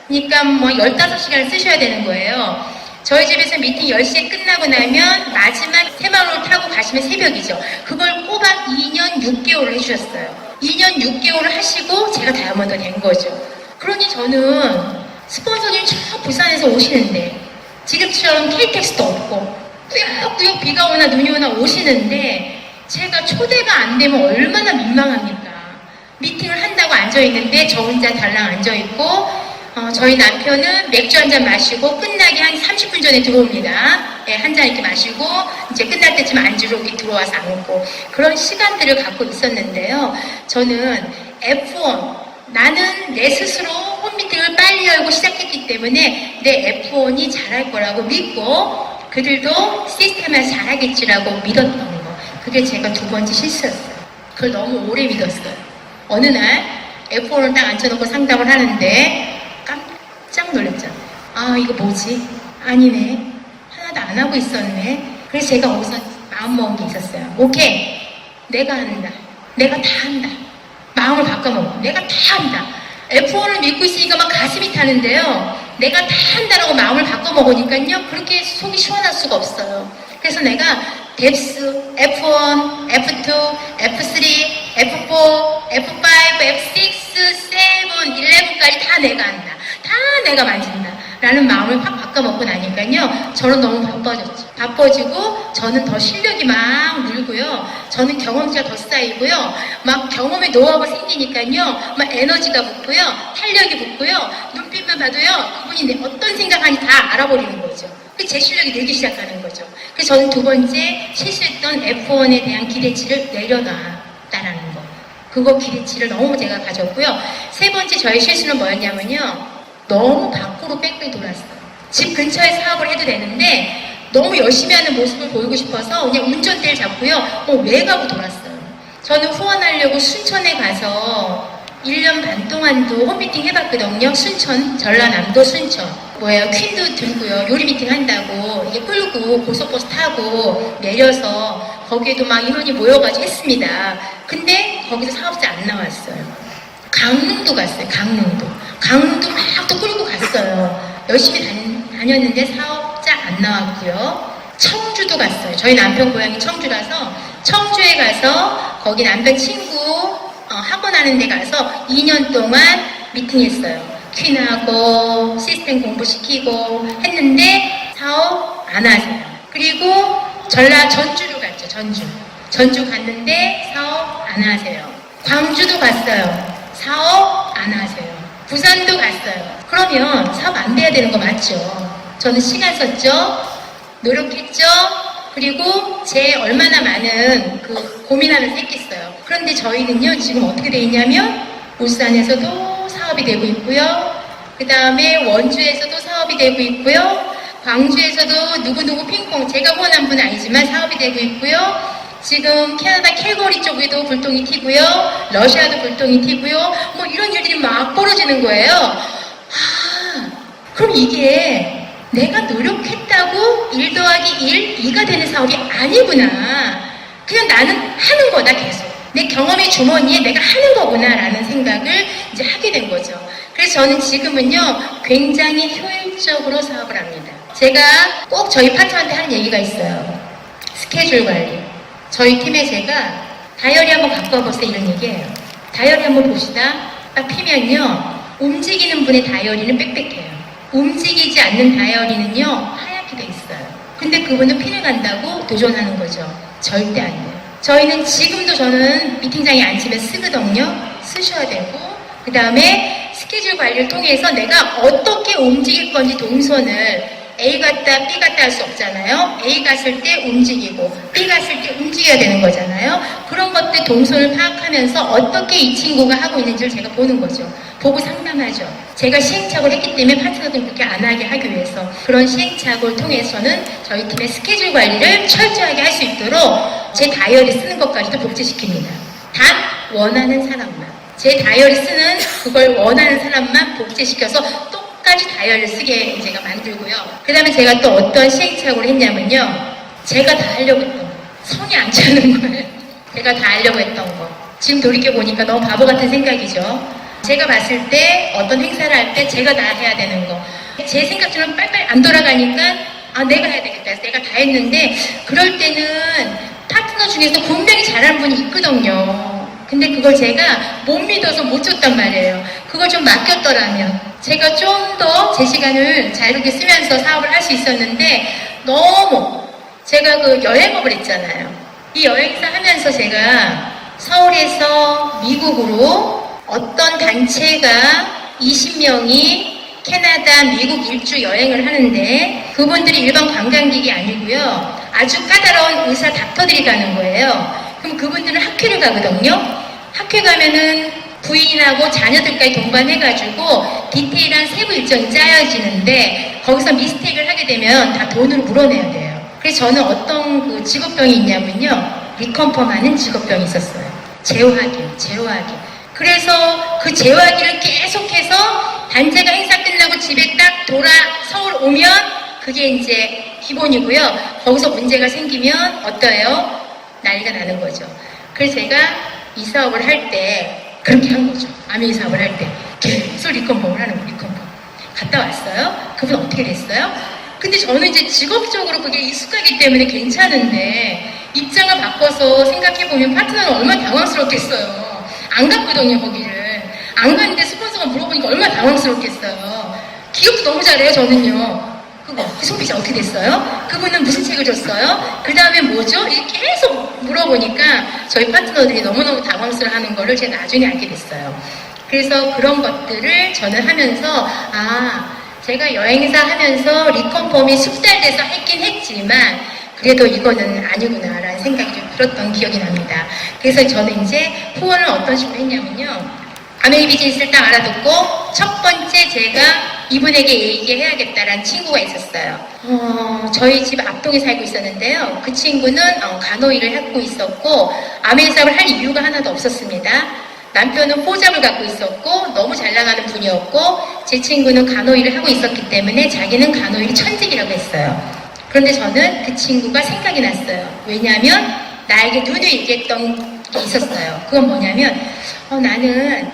그러니까 뭐 15시간을 쓰셔야 되는 거예요. 저희 집에서 미팅 10시에 끝나고 나면 마지막 새마을호를 타고 가시면 새벽이죠. 그걸 꼬박 2년 6개월을 해주셨어요. 2년 6개월을 하시고 제가 다이아몬드가 된 거죠. 그러니 저는 스폰서님 저 부산에서 오시는데 지금처럼 KTX도 없고 꾸역꾸역 비가 오나 눈이 오나 오시는데 제가 초대가 안 되면 얼마나 민망합니까. 미팅을 한다고 앉아있는데 저 혼자 달랑 앉아있고 저희 남편은 맥주 한 잔 마시고 끝나기 한 30분 전에 들어옵니다. 네, 한 잔 이렇게 마시고 이제 끝날 때쯤 안주로 이렇게 들어와서 앉고 그런 시간들을 갖고 있었는데요. 저는 F1 나는 내 스스로 홈미팅을 빨리 열고 시작했기 때문에 내 F1이 잘할 거라고 믿고 그들도 시스템을 잘하겠지라고 믿었던 거. 그게 제가 두 번째 실수였어요. 그걸 너무 오래 믿었어요. 어느 날 F1을 딱 앉혀놓고 상담을 하는데 깜짝 놀랐잖아요. 아 이거 뭐지? 아니네. 하나도 안 하고 있었네. 그래서 제가 우선 마음먹은 게 있었어요. 오케이. 내가 한다. 내가 다 한다. 마음을 바꿔먹어. 내가 다 한다. F1을 믿고 있으니까 막 가슴이 타는데요. 내가 다 한다라고 마음을 바꿔먹으니까요. 그렇게 속이 시원할 수가 없어요. 그래서 내가 뎁스, F1, F2, F3, F4, F5, F6, 7, 11까지 다 내가 한다. 다 내가 만진다. 라는 마음을 확 바꿔먹고 나니까요. 저는 너무 바빠졌죠. 바빠지고 저는 더 실력이 막 늘고요. 저는 경험치가 더 쌓이고요. 막 경험의 노하우가 생기니까요. 막 에너지가 붙고요. 탄력이 붙고요. 눈빛만 봐도요. 그분이 내 어떤 생각하는지 다 알아버리는 거죠. 제 실력이 늘기 시작하는 거죠. 그래서 저는 두 번째 실수했던 F1에 대한 기대치를 내려놨다라는 거. 그거 기대치를 너무 제가 가졌고요. 세 번째 저의 실수는 뭐였냐면요. 너무 밖으로 뺑뺑 돌았어요. 집 근처에 사업을 해도 되는데 너무 열심히 하는 모습을 보이고 싶어서 그냥 운전대를 잡고요. 외곽으로 돌았어요. 저는 후원하려고 순천에 가서 1년 반 동안도 홈미팅 해봤거든요. 순천, 전라남도 순천. 퀸도 들고요. 요리 미팅 한다고 이게 끌고 고속버스 타고 내려서 거기에도 막 인원이 모여가지고 했습니다. 근데 거기서 사업자 안 나왔어요. 강릉도 갔어요. 강릉도 막 또 끌고 갔어요. 열심히 다녔는데 사업자 안 나왔고요. 청주도 갔어요. 저희 남편 고향이 청주라서 청주에 가서 거기 남편 친구 학원 하는 데 가서 2년 동안 미팅했어요. 퀸하고 시스템 공부시키고 했는데 사업 안 하세요. 그리고 전주로 갔죠. 전주 갔는데 사업 안 하세요. 광주도 갔어요. 사업 안 하세요. 부산도 갔어요. 그러면 사업 안 돼야 되는 거 맞죠? 저는 시간 썼죠. 노력했죠. 그리고 제 얼마나 많은 그 고민함을 했겠어요. 그런데 저희는요 지금 어떻게 돼 있냐면 울산에서도 사업이 되고 있고요. 그 다음에 원주에서도 사업이 되고 있고요. 광주에서도 누구누구 핑퐁 제가 후원한 분은 아니지만 사업이 되고 있고요. 지금 캐나다 캘거리 쪽에도 불똥이 튀고요. 러시아도 불똥이 튀고요. 뭐 이런 일들이 막 벌어지는 거예요. 그럼 이게 내가 노력했다고 1 더하기 1, 2가 되는 사업이 아니구나. 그냥 나는 하는 거다 계속. 내 경험의 주머니에 내가 하는 거구나 라는 생각을 이제 하게 된 거죠. 그래서 저는 지금은요 굉장히 효율적으로 사업을 합니다. 제가 꼭 저희 파트너한테 하는 얘기가 있어요. 스케줄 관리. 저희 팀에 제가 다이어리 한번 갖고 와보세요 이런 얘기예요. 다이어리 한번 봅시다. 딱 피면요 움직이는 분의 다이어리는 빽빽해요. 움직이지 않는 다이어리는요 하얗게 돼 있어요. 근데 그분은 피를 간다고 도전하는 거죠. 절대 안 돼요. 저희는 지금도 저는 미팅장에 앉으면 쓰거든요. 쓰셔야 되고 그 다음에 스케줄 관리를 통해서 내가 어떻게 움직일 건지 동선을 A 갔다 B 갔다 할 수 없잖아요. A 갔을 때 움직이고 B 갔을 때 움직여야 되는 거잖아요. 그런 것들 동선을 파악하면서 어떻게 이 친구가 하고 있는지를 제가 보는 거죠. 보고 상담하죠. 제가 시행착오를 했기 때문에 파트너들 그렇게 안 하게 하기 위해서 그런 시행착오를 통해서는 저희 팀의 스케줄 관리를 철저하게 할 수 있도록 제 다이어리 쓰는 것까지도 복제시킵니다. 단 원하는 사람만 제 다이어리 쓰는 그걸 원하는 사람만 복제시켜서 똑같이 다이어리를 쓰게 제가 만들고요. 그 다음에 제가 또 어떤 시행착오를 했냐면요. 제가 다 하려고 했던 거. 성이 안 차는 거예요. 제가 다 하려고 했던 거. 지금 돌이켜보니까 너무 바보 같은 생각이죠. 제가 봤을 때 어떤 행사를 할 때 제가 다 해야 되는 거. 제 생각처럼 빨리빨리 안 돌아가니까 내가 해야 되겠다. 내가 다 했는데 그럴 때는 파트너 중에서 분명히 잘하는 분이 있거든요. 근데 그걸 제가 못 믿어서 못 줬단 말이에요. 그걸 좀 맡겼더라면 제가 좀 더 제 시간을 자유롭게 쓰면서 사업을 할 수 있었는데 너무 제가 그 여행업을 했잖아요. 이 여행사 하면서 제가 서울에서 미국으로 어떤 단체가 20명이 캐나다, 미국 일주 여행을 하는데 그분들이 일반 관광객이 아니고요. 아주 까다로운 의사 닥터들이 가는 거예요. 그럼 그분들은 학회를 가거든요. 학회 가면은 부인하고 자녀들까지 동반해가지고 디테일한 세부 일정이 짜여지는데 거기서 미스테이크를 하게 되면 다 돈으로 물어내야 돼요. 그래서 저는 어떤 그 직업병이 있냐면요. 리컨펌하는 직업병이 있었어요. 제어하기. 그래서 그 제어하기를 계속해서 단체가 행사 끝나고 집에 딱 서울 오면 그게 이제 기본이고요. 거기서 문제가 생기면 어때요? 난리가 나는 거죠. 그래서 제가 이 사업을 할 때 그렇게 한 거죠. 아메이 사업을 할 때 계속 리컨펌을 하는 거예요. 리컨펌. 갔다 왔어요. 그분 어떻게 됐어요? 근데 저는 이제 직업적으로 그게 익숙하기 때문에 괜찮은데 입장을 바꿔서 생각해보면 파트너는 얼마나 당황스럽겠어요. 안 갔거든요, 거기를. 안 갔는데 스폰서가 물어보니까 얼마나 당황스럽겠어요. 기억도 너무 잘해요, 저는요. 그 송피자 어떻게 됐어요? 그분은 무슨 책을 줬어요? 그 다음에 뭐죠? 이렇게 계속 물어보니까 저희 파트너들이 너무너무 당황스러워하는 거를 제가 나중에 알게 됐어요. 그래서 그런 것들을 저는 하면서 제가 여행사 하면서 리컨펌이 숙달돼서 했긴 했지만 그래도 이거는 아니구나라는 생각이 좀 들었던 기억이 납니다. 그래서 저는 이제 후원을 어떤 식으로 했냐면요. 아메이 비즈니스를 딱 알아듣고 첫 번째 제가 이분에게 얘기해야겠다라는 친구가 있었어요. 저희 집 앞동에 살고 있었는데요. 그 친구는 간호일을 하고 있었고 아메이 사업을 할 이유가 하나도 없었습니다. 남편은 호잡을 갖고 있었고 너무 잘 나가는 분이었고 제 친구는 간호일을 하고 있었기 때문에 자기는 간호일 천직이라고 했어요. 그런데 저는 그 친구가 생각이 났어요. 왜냐하면 나에게 누누이 얘기했던 게 있었어요. 그건 뭐냐면 나는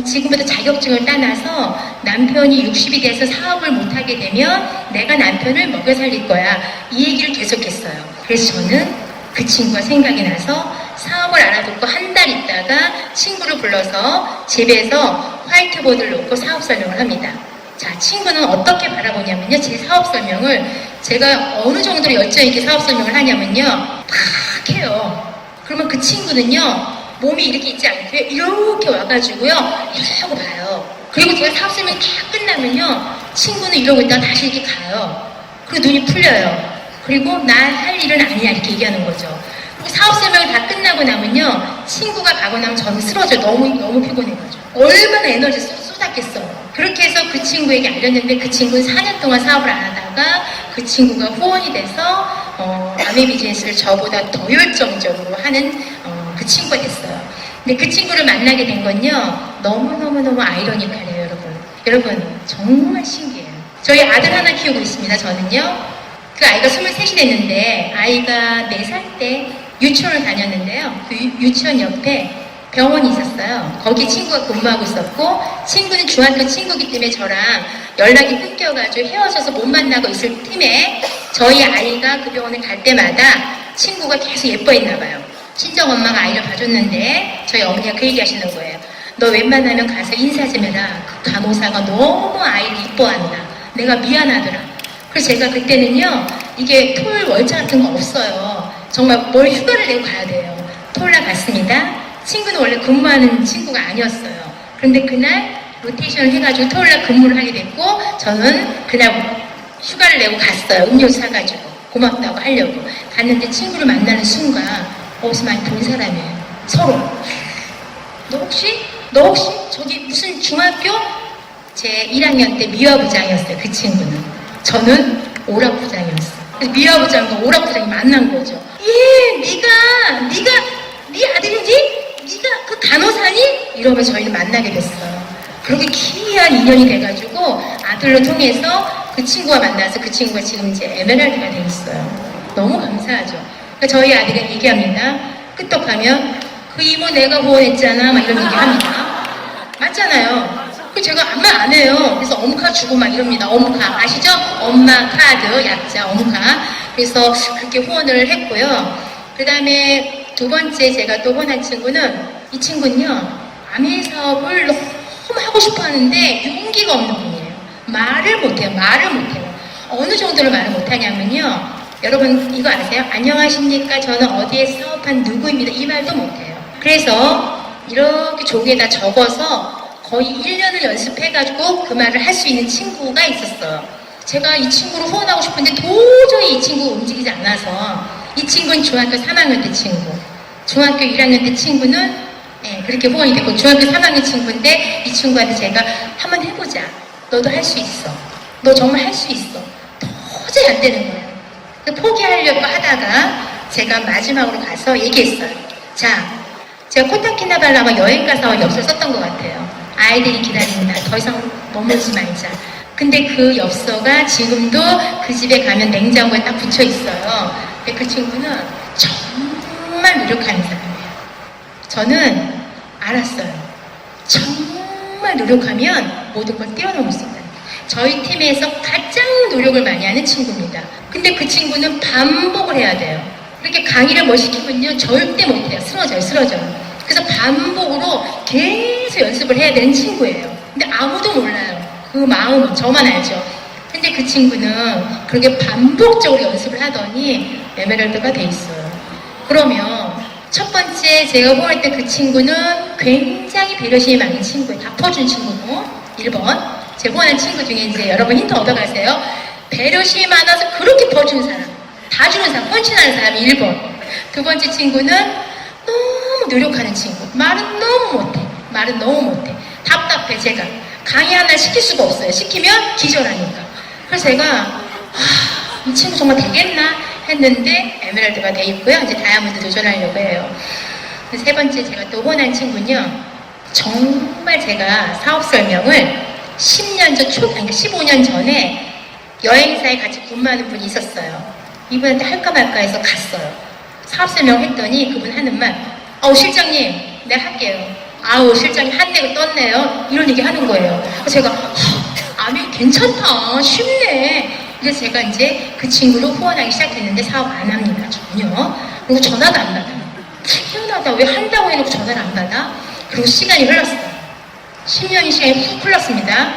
지금부터 자격증을 따놔서 남편이 60이 돼서 사업을 못하게 되면 내가 남편을 먹여 살릴 거야. 이 얘기를 계속했어요. 그래서 저는 그 친구가 생각이 나서 사업을 알아듣고 한 달 있다가 친구를 불러서 집에서 화이트보드를 놓고 사업 설명을 합니다. 자, 친구는 어떻게 바라보냐면요. 제 사업 설명을 제가 어느 정도로 열정 있게 사업 설명을 하냐면요. 막 해요. 그러면 그 친구는요. 몸이 이렇게 있지 않고요. 이렇게 와가지고요. 이러고 봐요. 그리고 제가 사업 설명이 다 끝나면요. 친구는 이러고 있다가 다시 이렇게 가요. 그리고 눈이 풀려요. 그리고 나 할 일은 아니야 이렇게 얘기하는 거죠. 그리고 사업 설명이 다 끝나고 나면요. 친구가 가고 나면 저는 쓰러져요. 너무 피곤해가지고. 얼마나 에너지 쏟았겠어요. 그렇게 해서 그 친구에게 알렸는데 그 친구는 4년 동안 사업을 안 하다가 그 친구가 후원이 돼서 아메이 비즈니스를 저보다 더 열정적으로 하는 그 친구가 됐어요. 근데 그 친구를 만나게 된 건요. 너무너무 아이러니컬해요, 여러분. 여러분, 정말 신기해요. 저희 아들 하나 키우고 있습니다, 저는요. 그 아이가 23이 됐는데 아이가 4살 때 유치원을 다녔는데요. 그 유치원 옆에 병원이 있었어요. 거기 친구가 근무하고 있었고 친구는 중학교 친구기 때문에 저랑 연락이 끊겨가지고 헤어져서 못 만나고 있을 팀에 저희 아이가 그 병원에 갈 때마다 친구가 계속 예뻐했나 봐요. 친정엄마가 아이를 봐줬는데 저희 어머니가 그 얘기 하시는 거예요. 너 웬만하면 가서 인사 좀 해라. 그 간호사가 너무 아이를 이뻐한다. 내가 미안하더라. 그래서 제가 그때는요. 이게 토요일 월차 같은 거 없어요. 정말 뭘 휴가를 내고 가야 돼요. 토요일날 갔습니다. 친구는 원래 근무하는 친구가 아니었어요. 그런데 그날 로테이션을 해가지고 토요일날 근무를 하게 됐고 저는 그날 휴가를 내고 갔어요. 음료수 사가지고 고맙다고 하려고 갔는데 친구를 만나는 순간 어디서 많이 본 사람이에요. 서로 너 혹시 저기 무슨 중학교 제 1학년 때 미화부장이었어요. 그 친구는. 저는 오락부장이었어요. 그래서 미화부장과 오락부장이 만난 거죠. 네 아들이지? 네가 그 간호사니? 이러면서 저희는 만나게 됐어요. 그렇게 기이한 인연이 돼가지고 아들로 통해서 그 친구와 만나서 그 친구가 지금 이제 에메랄드가 돼 있어요. 너무 감사하죠. 그러니까 저희 아들이 얘기합니다. 끄떡하면 그 이모 내가 후원했잖아 막 이런 얘기합니다. 맞잖아요. 그 제가 아무 말 안 해요. 그래서 엄카 주고 막 이럽니다. 엄카 아시죠? 엄마 카드 약자 엄카. 그래서 그렇게 후원을 했고요. 그 다음에 두 번째 제가 또 후원한 친구는 이 친구는요. 아메이 사업을 너무 하고 싶어 하는데 용기가 없는 분이에요. 말을 못해요. 어느 정도로 말을 못하냐면요. 여러분 이거 아세요? 안녕하십니까? 저는 어디에 사업한 누구입니다. 이 말도 못해요. 그래서 이렇게 종이에다 적어서 거의 1년을 연습해가지고 그 말을 할 수 있는 친구가 있었어요. 제가 이 친구를 후원하고 싶은데 도저히 이 친구가 움직이지 않아서 이 친구는 중학교 3학년 때 친구, 중학교 1학년 때 친구는 그렇게 후원이 됐고 중학교 3학년 친구인데 이 친구한테 제가 한번 해보자. 너도 할 수 있어. 너 정말 할 수 있어. 도저히 안 되는 거예요. 포기하려고 하다가 제가 마지막으로 가서 얘기했어요. 자, 제가 코타키나발루 아마 여행 가서 엽서를 썼던 것 같아요. 아이들이 기다린다. 더 이상 머물지 말자. 근데 그 엽서가 지금도 그 집에 가면 냉장고에 딱 붙여 있어요. 근데 그 친구는 정말 노력하는 사람이에요. 저는 알았어요. 정말 노력하면 모든 걸 뛰어넘을 수 있다. 저희 팀에서 가장 노력을 많이 하는 친구입니다. 근데 그 친구는 반복을 해야 돼요. 이렇게 강의를 뭐 시키면요 절대 못해요. 쓰러져요. 그래서 반복으로 계속 연습을 해야 되는 친구예요. 근데 아무도 몰라요. 그 마음은 저만 알죠. 근데 그 친구는 그렇게 반복적으로 연습을 하더니 에메랄드가 돼 있어요. 그러면 첫 번째 제가 후원할 때 그 친구는 굉장히 배려심이 많은 친구예요. 다 퍼준 친구고 1번 제 후원한 친구 중에 이제 여러분 힌트 얻어가세요. 배려심이 많아서 그렇게 퍼준 사람 다 주는 사람, 헌신하는 사람이 1번. 두 번째 친구는 너무 노력하는 친구. 말은 너무 못해. 답답해, 제가. 강의 하나 시킬 수가 없어요. 시키면 기절하니까. 그래서 제가, 이 친구 정말 되겠나 했는데, 에메랄드가 돼 있고요. 이제 다이아몬드 도전하려고 해요. 세 번째 제가 또 후원한 친구는요, 정말 제가 사업 설명을 10년 전, 그러니까 15년 전에 여행사에 같이 근무하는 분이 있었어요. 이분한테 할까 말까 해서 갔어요. 사업 설명했더니 그분 하는 말, 실장님, 내가 할게요. 실장님 한대가 떴네요. 이런 얘기 하는 거예요. 제가, 아미 괜찮다. 쉽네. 그래서 제가 이제 그 친구를 후원하기 시작했는데 사업 안 합니다. 전혀. 그리고 전화도 안 받아요. 희한하다. 왜 한다고 해놓고 전화를 안 받아? 그리고 시간이 흘렀어요. 10년의 시간이 훅 흘렀습니다.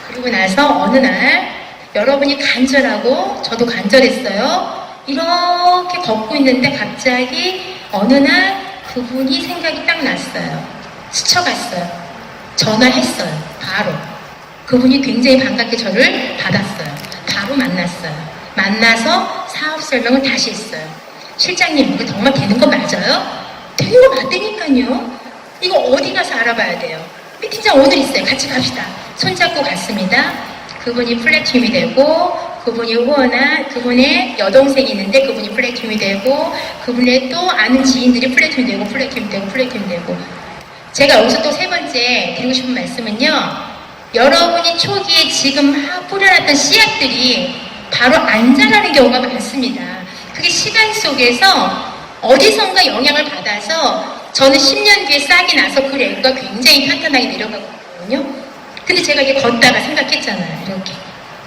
그리고 나서 어느 날 여러분이 간절하고 저도 간절했어요. 이렇게 걷고 있는데 갑자기 어느 날 그분이 생각이 딱 났어요. 스쳐갔어요. 전화했어요. 바로. 그분이 굉장히 반갑게 저를 받았어요. 바로 만났어요. 만나서 사업 설명을 다시 했어요. 실장님, 이거 정말 되는 거 맞아요? 되는 거 맞다니까요. 이거 어디 가서 알아봐야 돼요. 미팅장 오늘 있어요. 같이 갑시다. 손잡고 갔습니다. 그분이 플래티움이 되고, 그분이 후원한 그분의 여동생이 있는데 그분이 플래티움이 되고, 그분의 또 아는 지인들이 플래티움이 되고. 제가 여기서 또 세 번째 드리고 싶은 말씀은요, 여러분이 초기에 지금 뿌려놨던 씨앗들이 바로 안 자라는 경우가 많습니다. 그게 시간 속에서 어디선가 영향을 받아서 저는 10년 뒤에 싹이 나서 그 레그가 굉장히 탄탄하게 내려가거든요. 근데 제가 이게 걷다가 생각했잖아요. 이렇게.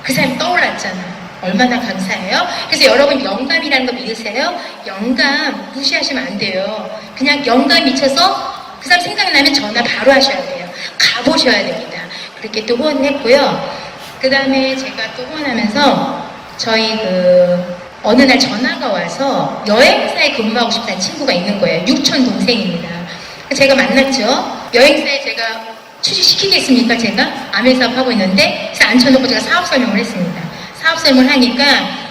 그 사람이 떠올랐잖아요. 얼마나 감사해요. 그래서 여러분 영감이라는 거 믿으세요? 영감 무시하시면 안 돼요. 그냥 영감 미쳐서 그 사람 생각나면 전화 바로 하셔야 돼요. 가보셔야 됩니다. 그렇게 또 후원했고요. 그 다음에 제가 또 후원하면서 저희 어느 날 전화가 와서 여행사에 근무하고 싶다는 친구가 있는 거예요. 육촌 동생입니다. 제가 만났죠. 여행사에 제가 취직시키겠습니까? 제가 아메사업 하고 있는데 그래서 앉혀놓고 제가 사업 설명을 했습니다. 사업 설명을 하니까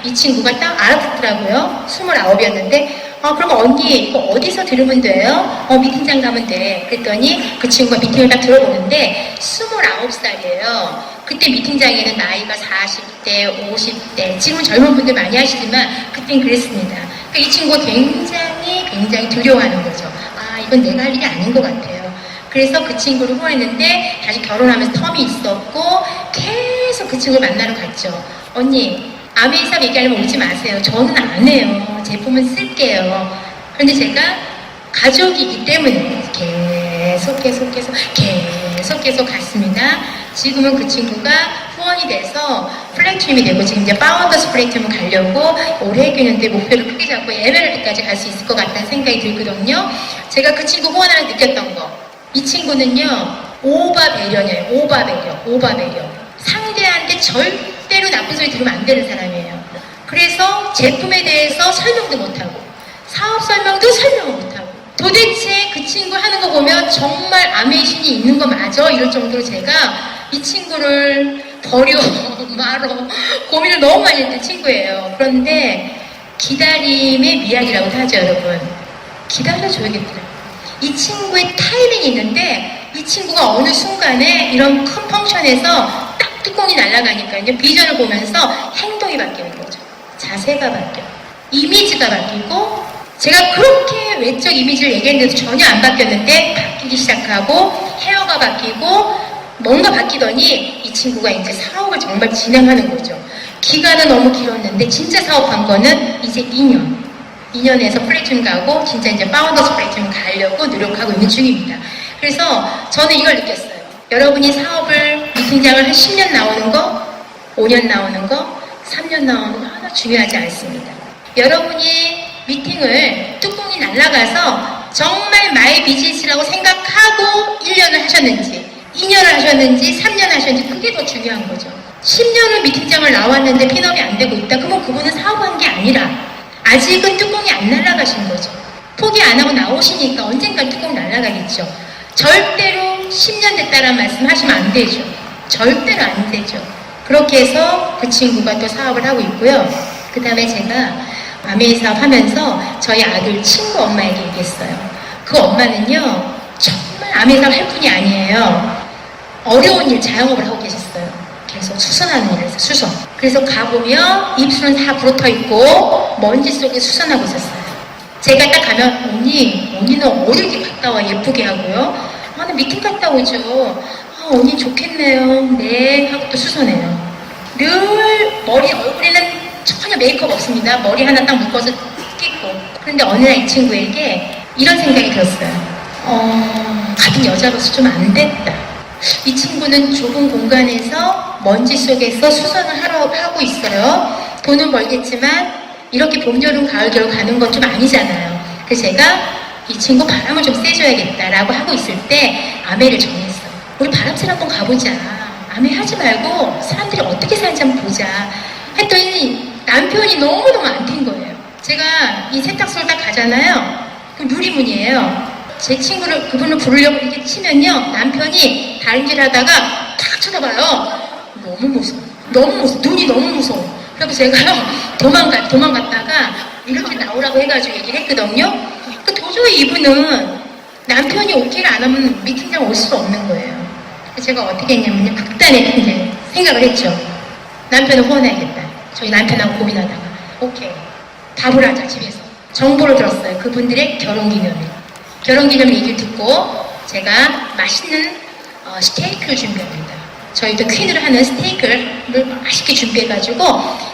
이 친구가 딱 알아듣더라고요. 29이었는데 그럼 언니 이거 어디서 들으면 돼요? 미팅장 가면 돼. 그랬더니 그 친구가 미팅을 딱 들어보는데 29살이에요. 그때 미팅장에는 나이가 40대, 50대, 지금은 젊은 분들 많이 하시지만 그땐 그랬습니다. 그러니까 이 친구가 굉장히 두려워하는 거죠. 이건 내가 할 일이 아닌 것 같아요. 그래서 그 친구를 후원했는데 다시 결혼하면서 텀이 있었고 계속 그 친구를 만나러 갔죠. 언니, 아메이사 얘기하려면 오지 마세요. 저는 안 해요. 제품은 쓸게요. 그런데 제가 가족이기 때문에 계속 갔습니다. 지금은 그 친구가 후원이 돼서 플래티움이 되고 지금 이제 파운더스 플래티움을 가려고 올해 했는데 목표를 크게 잡고 에메랄드까지 갈 수 있을 것 같다는 생각이 들거든요. 제가 그 친구 후원하면서 느꼈던 거. 이 친구는요, 오바 배려. 상대한테 절대로 나쁜 소리 들으면 안 되는 사람이에요. 그래서 제품에 대해서 설명도 못하고, 사업 설명도 설명을 못하고, 도대체 그 친구 하는 거 보면 정말 아메이신이 있는 거 맞아? 이럴 정도로 제가 이 친구를 버려, 말어, 고민을 너무 많이 했던 친구예요. 그런데 기다림의 미학이라고도 하죠, 여러분. 기다려줘야겠더라고요. 이 친구의 타이밍이 있는데 이 친구가 어느 순간에 이런 큰 펑션에서 딱 뚜껑이 날아가니까요. 비전을 보면서 행동이 바뀌는 거죠. 자세가 바뀌어요. 이미지가 바뀌고 제가 그렇게 외적 이미지를 얘기했는데도 전혀 안 바뀌었는데 바뀌기 시작하고 헤어가 바뀌고 뭔가 바뀌더니 이 친구가 이제 사업을 정말 진행하는 거죠. 기간은 너무 길었는데 진짜 사업한 거는 이제 2년에서 플래티움 가고 진짜 이제 파운더스 플래티움 가려고 노력하고 있는 중입니다. 그래서 저는 이걸 느꼈어요. 여러분이 사업을 미팅장을 한 10년 나오는 거, 5년 나오는 거, 3년 나오는 거 하나 중요하지 않습니다. 여러분이 미팅을 뚜껑이 날아가서 정말 마이 비즈니스라고 생각하고 1년을 하셨는지 2년을 하셨는지 3년 하셨는지 그게 더 중요한 거죠. 10년을 미팅장을 나왔는데 핀업이 안 되고 있다. 그러면 그분은 사업한 게 아니라 아직은 뚜껑이 안 날아가신 거죠. 포기 안 하고 나오시니까 언젠간 뚜껑이 날아가겠죠. 절대로 10년 됐다라는 말씀 하시면 안 되죠. 절대로 안 되죠. 그렇게 해서 그 친구가 또 사업을 하고 있고요. 그 다음에 제가 아메이 사업 하면서 저희 아들 친구 엄마에게 얘기했어요. 그 엄마는요, 정말 아메이 사업 할 뿐이 아니에요. 어려운 일, 자영업을 하고 계셨어요. 계속 수선하는 일을 했어요, 수선. 그래서 가보면 입술은 다 부러져 있고 먼지 속에 수선하고 있었어요. 제가 딱 가면, 언니는 어디 이렇게 갔다 와, 예쁘게 하고요. 나 미팅 갔다 오죠. 언니 좋겠네요. 네, 하고 또 수선해요. 늘 얼굴에는 전혀 메이크업 없습니다. 머리 하나 딱 묶어서 끼고. 그런데 어느 날 이 친구에게 이런 생각이 들었어요. 같은 여자로서 좀 안 됐다. 이 친구는 좁은 공간에서 먼지 속에서 수선을 하고 있어요. 돈은 벌겠지만 이렇게 봄, 여름, 가을, 겨울 가는 건 좀 아니잖아요. 그래서 제가 이 친구 바람을 좀 쐬줘야겠다라고 하고 있을 때 아메를 정했어요. 우리 바람쐬러 한번 가보자. 아메 하지 말고 사람들이 어떻게 사는지 한번 보자. 했더니 남편이 너무너무 안 튄 거예요. 제가 이 세탁소를 딱 가잖아요. 그 유리문이에요. 제 친구를, 그분을 부르려고 이렇게 치면요, 남편이 다른 길 하다가 탁 쳐다봐요. 너무 무서워. 눈이 너무 무서워. 그래서 제가 도망갔다가 이렇게 나오라고 해가지고 얘기를 했거든요. 그 도저히 이분은 남편이 오케이를 안 하면 미팅장 올 수가 없는 거예요. 그래서 제가 어떻게 했냐면요, 극단의 이제 생각을 했죠. 남편을 후원해야겠다. 저희 남편하고 고민하다가, 오케이, 밥을 하자, 집에서. 정보를 들었어요. 그분들의 결혼기념일 얘기를 듣고 제가 맛있는 스테이크를 준비합니다. 저희도 퀸을 하는 스테이크를 맛있게 준비해가지고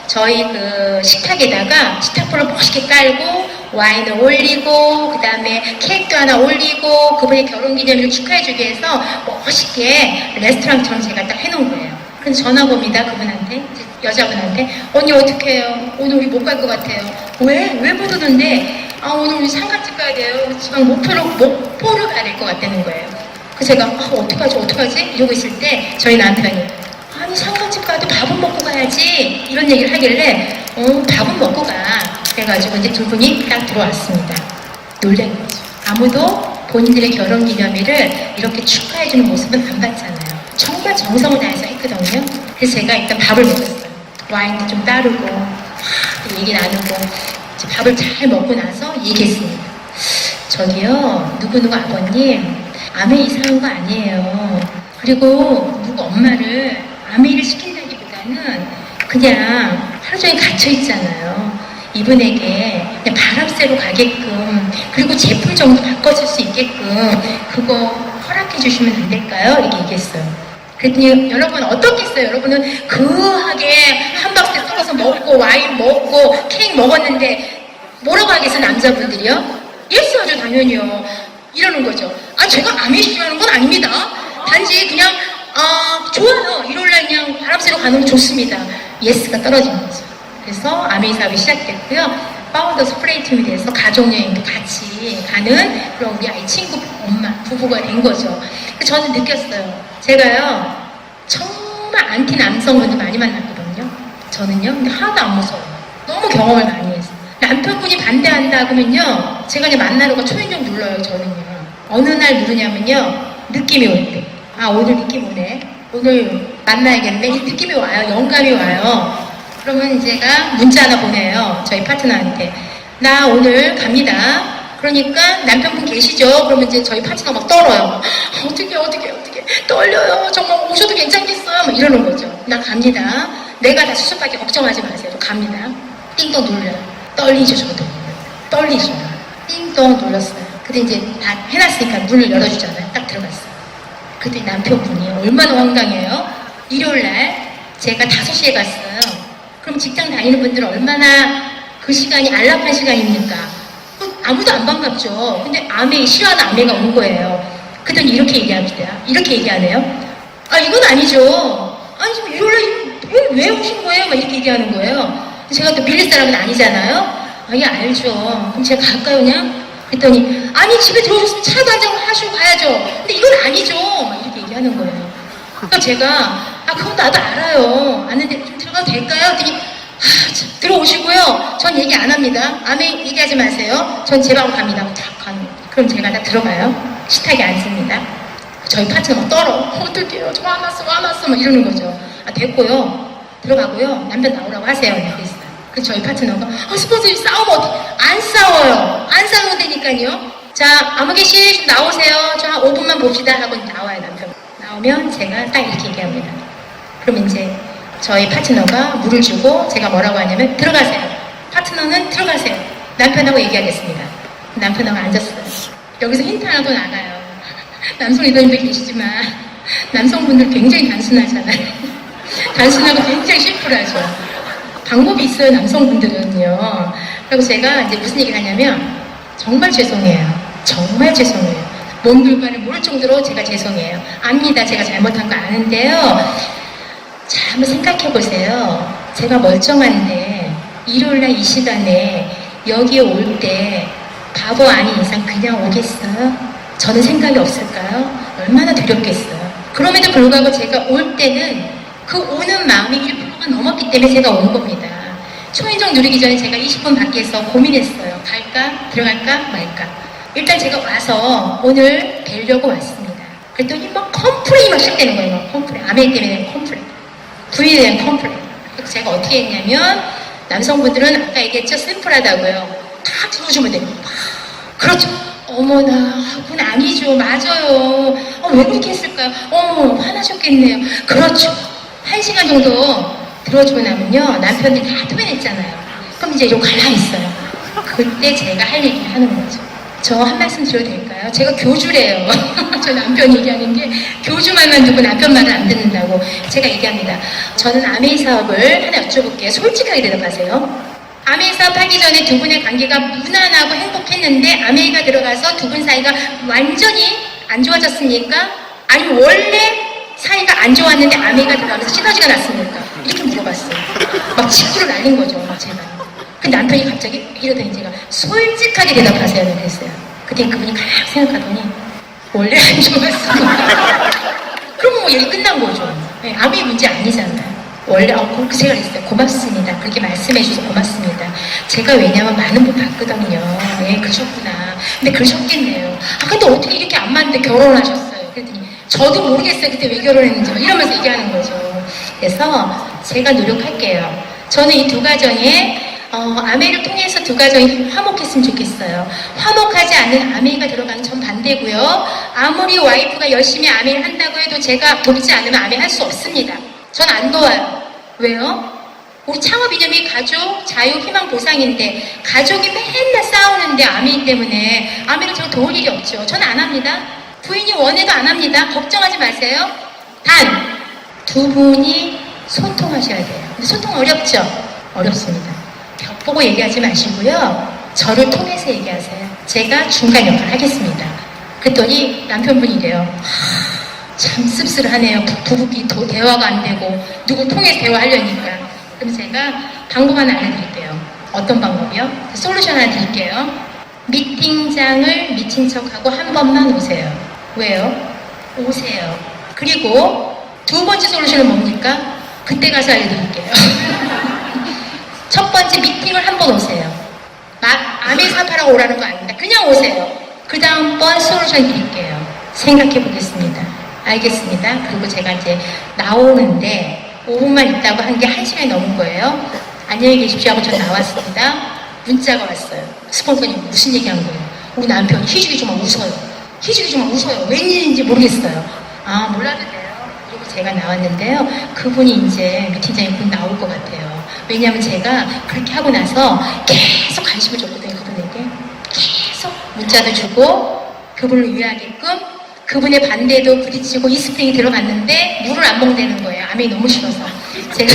저희 그 식탁에다가 식탁보를 멋있게 깔고 와인을 올리고 그 다음에 케이크도 하나 올리고 그분의 결혼기념일을 축하해주기 위해서 멋있게 레스토랑처럼 제가 딱 해놓은 거예요. 그래서 전화가 옵니다. 그분한테, 여자분한테. 언니 어떻게 해요? 오늘 우리 못 갈 것 같아요. 왜 못 오는데? 오늘 우리 상가집 가야 돼요. 지금 목포를 가야 될 것 같다는 거예요. 그래서 제가 어떡하지? 이러고 있을 때 저희 남편이, 아니 상가집 가도 밥은 먹고 가야지, 이런 얘기를 하길래 밥은 먹고 가. 그래가지고 이제 두 분이 딱 들어왔습니다. 놀란 거죠. 아무도 본인들의 결혼기념일을 이렇게 축하해주는 모습은 안 봤잖아요. 정말 정성을 다해서 했거든요. 그래서 제가 일단 밥을 먹었어요. 와인도 좀 따르고 얘기 나누고 밥을 잘 먹고 나서 얘기했습니다. 저기요, 누구누구 아버님, 아메 이상한 거 아니에요. 그리고 누구 엄마를 아메이를 시킨다기보다는 그냥 하루 종일 갇혀 있잖아요. 이분에게 그냥 바람 쐬러 가게끔, 그리고 제품 정도 바꿔줄 수 있게끔 그거 허락해 주시면 안 될까요? 이렇게 얘기했어요. 그랬더니 여러분 어떻겠어요? 여러분은 그하게 함박스테 썰어서 먹고 와인 먹고 케이크 먹었는데 뭐라고 하겠어요? 남자분들이요? 예스 하죠, 당연히요. 이러는 거죠. 제가 아메이 좋아하는 건 아닙니다. 단지 그냥 좋아요. 일요일날 그냥 바람 쐬러 가는 거 좋습니다. 예스가 떨어진 거죠. 그래서 아메이 사업이 시작됐고요. 파운더스 프레이팀에 대해서 가족여행도 같이 가는 그런 우리 아이 친구 엄마 부부가 된 거죠. 저는 느꼈어요. 제가요 정말 안티 남성분들 많이 만났거든요. 저는요 근데 하나도 안 무서워요. 너무 경험을 많이 해서 남편분이 반대한다 그러면요 제가 이제 만나려고 초인종 눌러요. 저는요 어느 날 누르냐면요 느낌이 올 때, 오늘 느낌 오네, 오늘 만나야겠네, 이 느낌이 와요. 영감이 와요. 그러면 제가 문자 하나 보내요. 저희 파트너한테. 나 오늘 갑니다. 그러니까 남편분 계시죠? 그러면 이제 저희 파트너가 막 떨어요. 어떻게 떨려요. 정말 오셔도 괜찮겠어요? 막 이러는 거죠. 나 갑니다. 내가 다 수술밖에 걱정하지 마세요. 갑니다. 띵동 눌러요. 떨리죠, 저도. 떨리죠. 띵동 눌렀어요. 근데 이제 다 해놨으니까 문을 열어주잖아요. 딱 들어갔어요. 그때 남편분이 얼마나 황당해요. 일요일날 제가 5시에 갔어요. 그럼 직장 다니는 분들은 얼마나 그 시간이 안락한 시간입니까? 아무도 안 반갑죠. 근데 싫어하는 아메가 온 거예요. 그랬더니 이렇게 얘기합니다. 이렇게 얘기하네요. 이건 아니죠. 지금 일요일에 왜 오신 거예요? 막 이렇게 얘기하는 거예요. 제가 또 밀릴 사람은 아니잖아요. 예, 알죠. 그럼 제가 갈까요, 그냥? 그랬더니, 집에 들어오셨으면 차도 한잔 하시고 가야죠. 근데 이건 아니죠. 막 이렇게 얘기하는 거예요. 그러니까 제가, 그건 나도 알아요. 아는데 좀 들어가도 될까요? 그랬더니, 들어오시고요. 전 얘기 안 합니다. 아메 얘기하지 마세요. 전 제 방으로 갑니다. 탁 가는 거예요. 그럼 제가 다 들어가요. 식탁에 앉습니다. 저희 파트너가 떨어. 어떡해요. 저 화났어. 막 이러는 거죠. 됐고요. 들어가고요. 남편 나오라고 하세요. 그랬어요. 그래서 저희 파트너가 스폰서님 싸우면 어떡해? 안 싸워요. 안 싸우면 되니까요. 자, 아무개 씨 좀 나오세요. 저 한 5분만 봅시다 하고 나와요, 남편. 나오면 제가 딱 이렇게 얘기합니다. 그럼 이제 저희 파트너가 물을 주고 제가 뭐라고 하냐면 들어가세요. 파트너는 들어가세요. 남편하고 얘기하겠습니다. 남편하고 앉았어요. 여기서 힌트 하나 더 나가요. 남성 리더님도 계시지만 남성분들 굉장히 단순하잖아요. 단순하고 굉장히 심플하죠. 방법이 있어요, 남성분들은요. 그리고 제가 이제 무슨 얘기를 하냐면 정말 죄송해요. 정말 죄송해요. 몸둘바를 모를 정도로 제가 죄송해요. 압니다. 제가 잘못한 거 아는데요. 자, 한번 생각해 보세요. 제가 멀쩡한데 일요일날 이 시간에 여기에 올 때 바보 아닌 이상 그냥 오겠어요? 저는 생각이 없을까요? 얼마나 두렵겠어요. 그럼에도 불구하고 제가 올 때는 그 오는 마음이 1%가 넘었기 때문에 제가 온 겁니다. 초인종 누르기 전에 제가 20분 밖에서 고민했어요. 갈까? 들어갈까? 말까? 일단 제가 와서 오늘 뵈려고 왔습니다. 그랬더니 막 컴플레인이 막 시작되는 거예요. 막 컴플레인. 아메 때문에 컴플레인. 부인에 대한 컴플레인. 그래서 제가 어떻게 했냐면 남성분들은 아까 얘기했죠? 심플하다고요. 다 들어주면 됩니다. 그렇죠. 어머나, 그건 아니죠. 맞아요. 왜 그렇게 했을까요? 어머, 화나셨겠네요. 그렇죠. 1시간 정도 들어주고 나면요. 남편들이 다 토해냈잖아요. 그럼 이제 좀 가만히 있어요. 그때 제가 할 얘기 하는 거죠. 저 한 말씀 드려도 될까요? 제가 교주래요. 저 남편 얘기하는 게 교주 말만 듣고 남편 말은 안 듣는다고 제가 얘기합니다. 저는 아메이 사업을 하나 여쭤볼게요. 솔직하게 대답하세요. 아메이 사업 하기 전에 두 분의 관계가 무난하고 행복했는데 아메이가 들어가서 두 분 사이가 완전히 안 좋아졌습니까? 아니면 원래 사이가 안 좋았는데 아메이가 들어가면서 시너지가 났습니까? 이렇게 물어봤어요. 막 직구를 날린 거죠, 막 제가. 그 남편이 갑자기 이러더니 제가 솔직하게 대답하세요. 그랬어요. 그때 그분이 막 생각하더니 원래 안 좋았습니다. 그럼 뭐 얘기 끝난 거죠. 네, 아메이 문제 아니잖아요. 원래 그렇게 제가 그랬어요. 고맙습니다. 그렇게 말씀해 주셔서 고맙습니다. 제가 왜냐면 많은 분 봤거든요. 예, 그러셨구나. 근데 그러셨겠네요. 근데 어떻게 이렇게 안 맞는데 결혼하셨어요? 그랬더니 저도 모르겠어요. 그때 왜 결혼했는지 이러면서 얘기하는 거죠. 그래서 제가 노력할게요. 저는 이 두 가정에 아메이를 통해서 두 가정이 화목했으면 좋겠어요. 화목하지 않는 아메이가 들어가는 전 반대고요. 아무리 와이프가 열심히 아메이를 한다고 해도 제가 돕지 않으면 아메이 할 수 없습니다. 전 안 도와요. 왜요? 우리 창업 이념이 가족, 자유, 희망, 보상인데 가족이 맨날 싸우는데 아메이 때문에 아메이를 제가 도울 일이 없죠. 전 안 합니다. 부인이 원해도 안 합니다. 걱정하지 마세요. 단, 두 분이 소통하셔야 돼요. 근데 소통 어렵죠? 어렵습니다. 벽 보고 얘기하지 마시고요. 저를 통해서 얘기하세요. 제가 중간 역할을 하겠습니다. 그랬더니 남편분이래요. 참 씁쓸하네요. 부부끼리 대화가 안 되고 누구 통해서 대화하려니까. 그럼 제가 방법 하나 알려드릴게요. 어떤 방법이요? 솔루션 하나 드릴게요. 미팅장을 미친 척하고 한 번만 오세요. 왜요? 오세요. 그리고 두 번째 솔루션은 뭡니까? 그때 가서 알려드릴게요. 첫 번째 미팅을 한 번 오세요. 아메이 사업하라고 오라는 거 아닙니다. 그냥 오세요. 그 다음번 솔루션 드릴게요. 생각해 보겠습니다. 알겠습니다. 그리고 제가 이제 나오는데 5분만 있다고 한 게 1시간이 넘은 거예요. 안녕히 계십시오 하고 전 나왔습니다. 문자가 왔어요. 스폰서님 무슨 얘기한 거예요? 우리 남편이 희죽이 막 웃어요. 희죽이 막 웃어요. 웬일인지 모르겠어요. 몰라도 돼요. 그리고 제가 나왔는데요. 그분이 이제 미팅장에 곧 나올 것 같아요. 왜냐하면 제가 그렇게 하고 나서 계속 관심을 줬거든요. 그분에게. 계속 문자도 주고 그분을 위하게끔 그분의 반대도 부딪히고 이스프링이 들어갔는데 물을 안 먹는다는 거예요. 아메이 너무 싫어서. 제가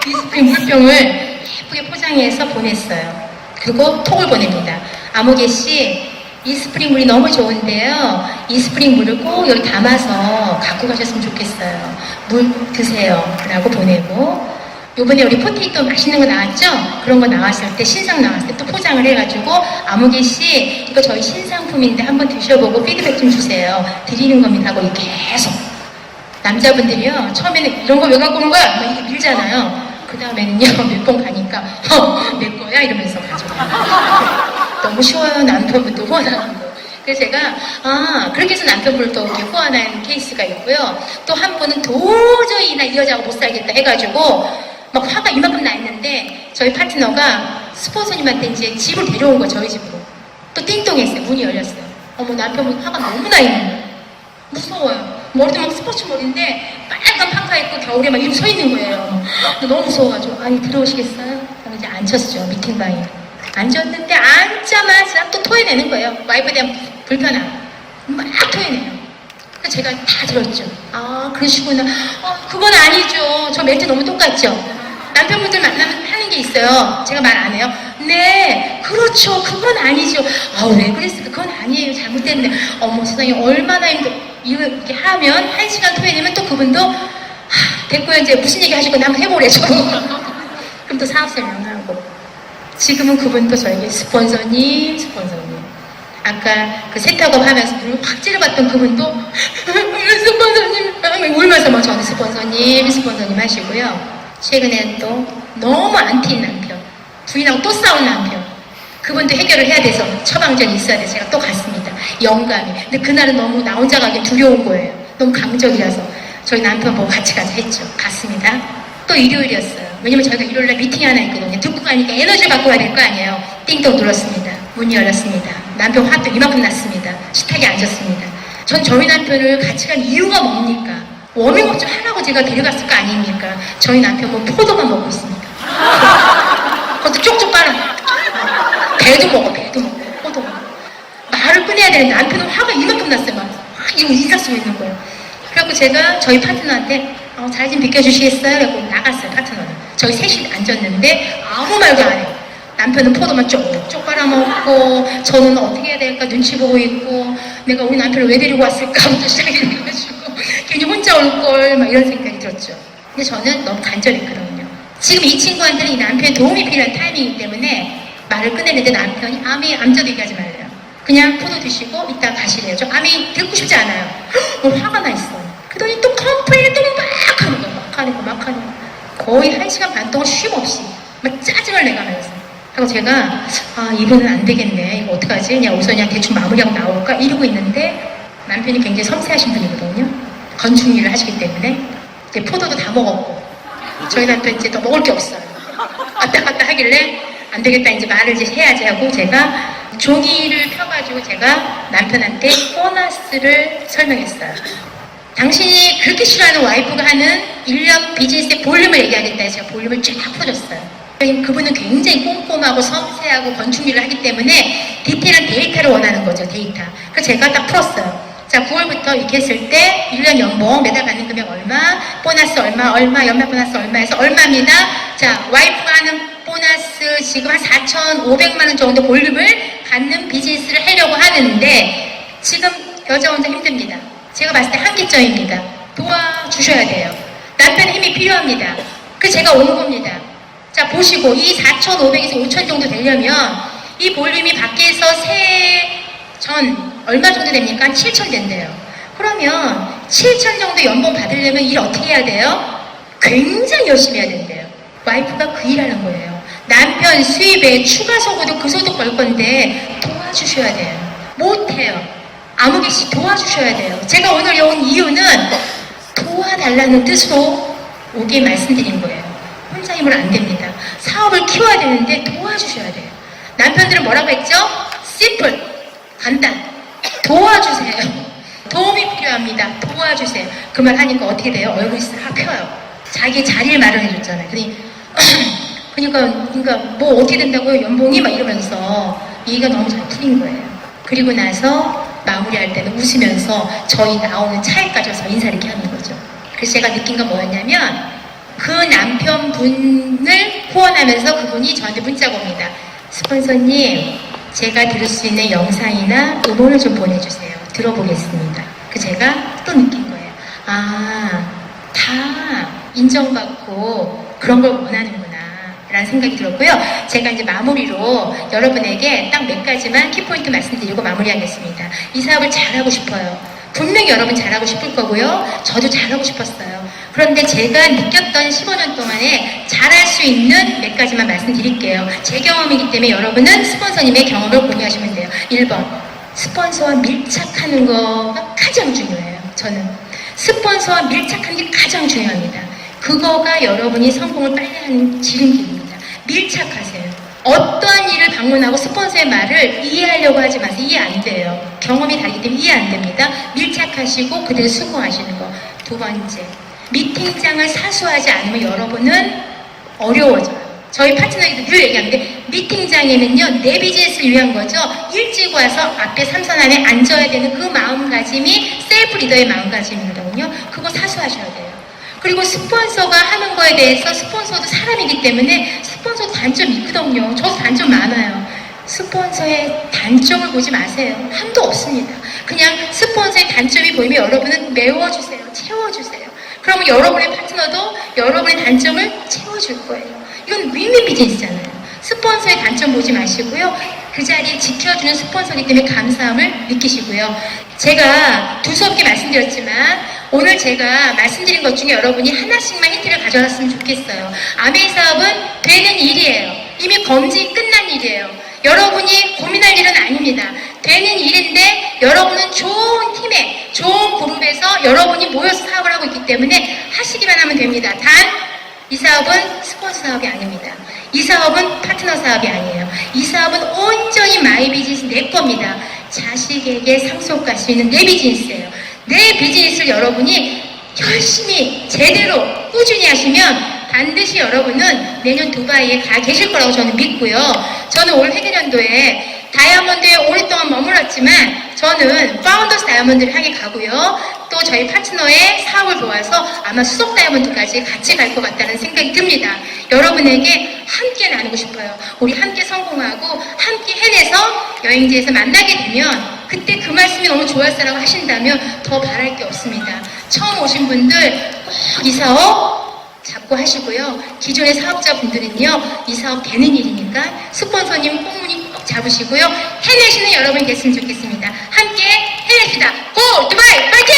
이스프링 물병을 예쁘게 포장해서 보냈어요. 그리고 톡을 보냅니다. 아무개 씨, 이스프링 물이 너무 좋은데요. 이스프링 물을 꼭 여기 담아서 갖고 가셨으면 좋겠어요. 물 드세요. 라고 보내고 요번에 우리 포테이토 맛있는 거 나왔죠? 그런 거 나왔을 때, 신상 나왔을 때 또 포장을 해가지고 아무개 씨 이거 저희 신상품인데 한번 드셔보고 피드백 좀 주세요. 드리는 겁니다 하고 계속. 남자분들이요 처음에는 이런 거 왜 갖고 오는 거야? 막 이렇게 밀잖아요. 그 다음에는요 몇 번 가니까 내 거야? 이러면서 가져가요. 너무 쉬워요. 남편분도 후원하는 거. 그래서 제가 그렇게 해서 남편분을 또 이렇게 후원하는 케이스가 있고요. 또 한 분은 도저히 나 이 여자하고 못 살겠다 해가지고 막 화가 이만큼 나 있는데 저희 파트너가 스폰서님한테 이제 집을 데려온 거예요. 저희 집으로. 또 띵동했어요. 문이 열렸어요. 어머, 남편분 화가 너무 나 있는 거예요. 무서워요. 머리도 막 스포츠 머리인데 빨간 파카 입고 겨울에 막 이러고 서 있는 거예요. 너무 무서워가지고 아니 들어오시겠어요? 그럼 이제 앉혔죠. 미팅방에. 앉았는데 앉자마자 또 토해내는 거예요. 와이프에 대한 불편함. 막 토해내요. 그래서 제가 다 들었죠. 아 그러시구나. 그건 아니죠. 저 멘트 너무 똑같죠. 남편분들 만나면 하는 게 있어요. 제가 말 안 해요. 네, 그렇죠. 그건 아니죠. 왜 그랬을까? 그건 아니에요. 잘못됐네. 어머 세상에 얼마나 힘들어. 이렇게 하면 1시간 토해내면 또 그분도 됐고요. 이제 무슨 얘기 하실 건데 한번 해보래죠. 그럼 또 사업 설명하고. 지금은 그분도 저에게 스폰서님. 아까 그 세탁업 하면서 눈을 확 찌르봤던 그분도 스폰서님 울면서 막 저한테 스폰서님 하시고요. 최근에는 또 너무 안티인 남편, 부인하고 또 싸운 남편, 그분도 해결을 해야 돼서 처방전이 있어야 돼. 제가 또 갔습니다. 영감이. 근데 그날은 너무 나 혼자 가기 두려운 거예요. 너무 강적이라서 저희 남편 보고 같이 가자 했죠. 갔습니다. 또 일요일이었어요. 왜냐면 저희가 일요일날 미팅이 하나 있거든요. 듣고 가니까 에너지를 받고 가야 될 거 아니에요. 띵동 눌렀습니다. 문이 열렸습니다. 남편 화도 이만큼 났습니다. 식탁에 앉았습니다. 전 저희 남편을 같이 간 이유가 뭡니까? 워밍업 좀 하라고 제가 데려갔을 거 아닙니까? 저희 남편 뭐 포도만 먹고 있습니까? 그것도 쪽쪽 빨아. 배도 먹어, 포도 먹어. 말을 꺼내야 되는데 남편은 화가 이만큼 났어요. 막 이거 인사 쓰고 있는 거예요. 그래갖고 제가 저희 파트너한테 자리 좀 비켜주시겠어요? 그래갖고 나갔어요, 파트너는. 저희 셋이 앉았는데 아무 말도 안 해요. 남편은 포도만 쪽쪽 빨아먹고 저는 어떻게 해야 될까 눈치 보고 있고 내가 우리 남편을 왜 데리고 왔을까부터 시작해가지고 괜히 혼자 올걸 막 이런 생각이 들었죠. 근데 저는 너무 간절했거든요. 지금 이 친구한테는 이 남편의 도움이 필요한 타이밍이기 때문에 말을 꺼내는데 남편이 아미 암자도 얘기하지 말래요. 그냥 포도 드시고 이따 가시래요. 저 아미 듣고 싶지 않아요. 화가 나 있어요. 그러더니 또 컴플레인을 또 막 하는 거예요. 막 하는 거. 거의 1시간 반 동안 쉼 없이 막 짜증을 내가면서. 하고 제가 이분은 안 되겠네. 이거 어떡하지? 그냥 우선 그냥 대충 마무리하고 나올까? 이러고 있는데 남편이 굉장히 섬세하신 분이거든요. 건축 일을 하시기 때문에 이제 포도도 다 먹었고 저희 남편 이제 더 먹을 게 없어요. 왔다 갔다 하길래 안 되겠다. 이제 말을 이제 해야지 하고 제가 종이를 펴가지고 제가 남편한테 보너스를 설명했어요. 당신이 그렇게 싫어하는 와이프가 하는 1년 비즈니스의 볼륨을 얘기하겠다 해서 제가 볼륨을 쫙 풀어줬어요. 그분은 굉장히 꼼꼼하고 섬세하고 건축 일을 하기 때문에 디테일한 데이터를 원하는 거죠. 데이터. 그래서 제가 딱 풀었어요. 자, 9월부터 이렇게 했을 때 1년 연봉 매달 받는 금액 얼마, 보너스 얼마, 연말 보너스 얼마 해서 얼마입니다. 자, 와이프가 하는 보너스 지금 한 4,500만 원 정도 볼륨을 갖는 비즈니스를 하려고 하는데 지금 여자 혼자 힘듭니다. 제가 봤을 때 한계점입니다. 도와주셔야 돼요. 남편의 힘이 필요합니다. 그래서 제가 온 겁니다. 자, 보시고 이 4,500에서 5,000 정도 되려면 이 볼륨이 밖에서 새해 전 얼마 정도 됩니까? 7,000 된대요. 그러면 7,000 정도 연봉 받으려면 일 어떻게 해야 돼요? 굉장히 열심히 해야 된대요. 와이프가 그 일하는 거예요. 남편 수입에 추가 소고도 그 소득 벌 건데 도와주셔야 돼요. 못해요. 아무개씩 도와주셔야 돼요. 제가 오늘 온 이유는 도와달라는 뜻으로 오게 말씀드린 거예요. 혼자 힘으로 안 됩니다. 사업을 키워야 되는데 도와주셔야 돼요. 남편들은 뭐라고 했죠? simple, 간단. 도와주세요. 도움이 필요합니다. 도와주세요. 그 말 하니까 어떻게 돼요? 얼굴이 싹 펴요. 자기 자리를 마련해줬잖아요. 그러니까 뭐 어떻게 된다고요? 연봉이 막 이러면서 얘기가 너무 잘 풀린 거예요. 그리고 나서 마무리할 때는 웃으면서 저희 나오는 차에까지 와서 인사를 이렇게 하는 거죠. 그래서 제가 느낀 건 뭐였냐면 그 남편분을 후원하면서 그분이 저한테 문자가 옵니다. 스폰서님, 제가 들을 수 있는 영상이나 음원을 좀 보내주세요. 들어보겠습니다. 그래서 제가 또 느낀 거예요. 다 인정받고 그런 걸 원하는구나 라는 생각이 들었고요. 제가 이제 마무리로 여러분에게 딱 몇 가지만 키포인트 말씀드리고 마무리하겠습니다. 이 사업을 잘하고 싶어요. 분명히 여러분 잘하고 싶을 거고요. 저도 잘하고 싶었어요. 그런데 제가 느꼈던 15년 동안에 잘할 수 있는 몇 가지만 말씀드릴게요. 제 경험이기 때문에 여러분은 스폰서님의 경험을 공유하시면 돼요. 1번, 스폰서와 밀착하는 거가 가장 중요해요. 저는 스폰서와 밀착하는 게 가장 중요합니다. 그거가 여러분이 성공을 빨리 하는 지름길입니다. 밀착하세요. 어떠한 일을 방문하고 스폰서의 말을 이해하려고 하지 마세요. 이해 안 돼요. 경험이 다르기 때문에 이해 안 됩니다. 밀착하시고 그대로 수긍하시는 거. 두 번째, 미팅장을 사수하지 않으면 여러분은 어려워져요. 저희 파트너에도 늘 얘기하는데 미팅장에는요 내 비즈니스를 위한 거죠. 일찍 와서 앞에 삼선 안에 앉아야 되는 그 마음가짐이 셀프 리더의 마음가짐이거든요. 그거 사수하셔야 돼요. 그리고 스폰서가 하는 거에 대해서 스폰서도 사람이기 때문에 스폰서도 단점이 있거든요. 저도 단점 많아요. 스폰서의 단점을 보지 마세요. 함도 없습니다. 그냥 스폰서의 단점이 보이면 여러분은 메워주세요. 채워주세요. 그러면 여러분의 파트너도 여러분의 단점을 채워줄 거예요. 이건 윈윈 비즈니스잖아요. 스폰서의 단점 보지 마시고요. 그 자리에 지켜주는 스폰서이기 때문에 감사함을 느끼시고요. 제가 두서없게 말씀드렸지만 오늘 제가 말씀드린 것 중에 여러분이 하나씩만 힌트를 가져왔으면 좋겠어요. 아메이 사업은 되는 일이에요. 이미 검증이 끝난 일이에요. 여러분이 고민할 일은 아닙니다. 되는 일인데 여러분은 좋은 팀에 좋은 그룹에서 여러분이 모여서 사업을 하고 있기 때문에 하시기만 하면 됩니다. 단 이 사업은 스폰서 사업이 아닙니다. 이 사업은 파트너 사업이 아니에요. 이 사업은 온전히 마이 비즈니스 내 겁니다. 자식에게 상속할 수 있는 내 비즈니스예요. 내 비즈니스를 여러분이 열심히 제대로 꾸준히 하시면 반드시 여러분은 내년 두바이에 가 계실 거라고 저는 믿고요. 저는 올 회계년도에 다이아몬드에 오랫동안 머물렀지만 저는 파운더스 다이아몬드를 향해 가고요. 또 저희 파트너의 사업을 도와서 아마 수석 다이아몬드까지 같이 갈 것 같다는 생각이 듭니다. 여러분에게 함께 나누고 싶어요. 우리 함께 성공하고 함께 해내서 여행지에서 만나게 되면 그때 그 말씀이 너무 좋았어라고 하신다면 더 바랄 게 없습니다. 처음 오신 분들 꼭 이 사업 잡고 하시고요. 기존의 사업자분들은요. 이 사업 되는 일이니까 스폰서님 꽁무니 꼭 잡으시고요. 해내시는 여러분이 됐으면 좋겠습니다. 함께 해냅시다. 고! 두바이! 파이팅!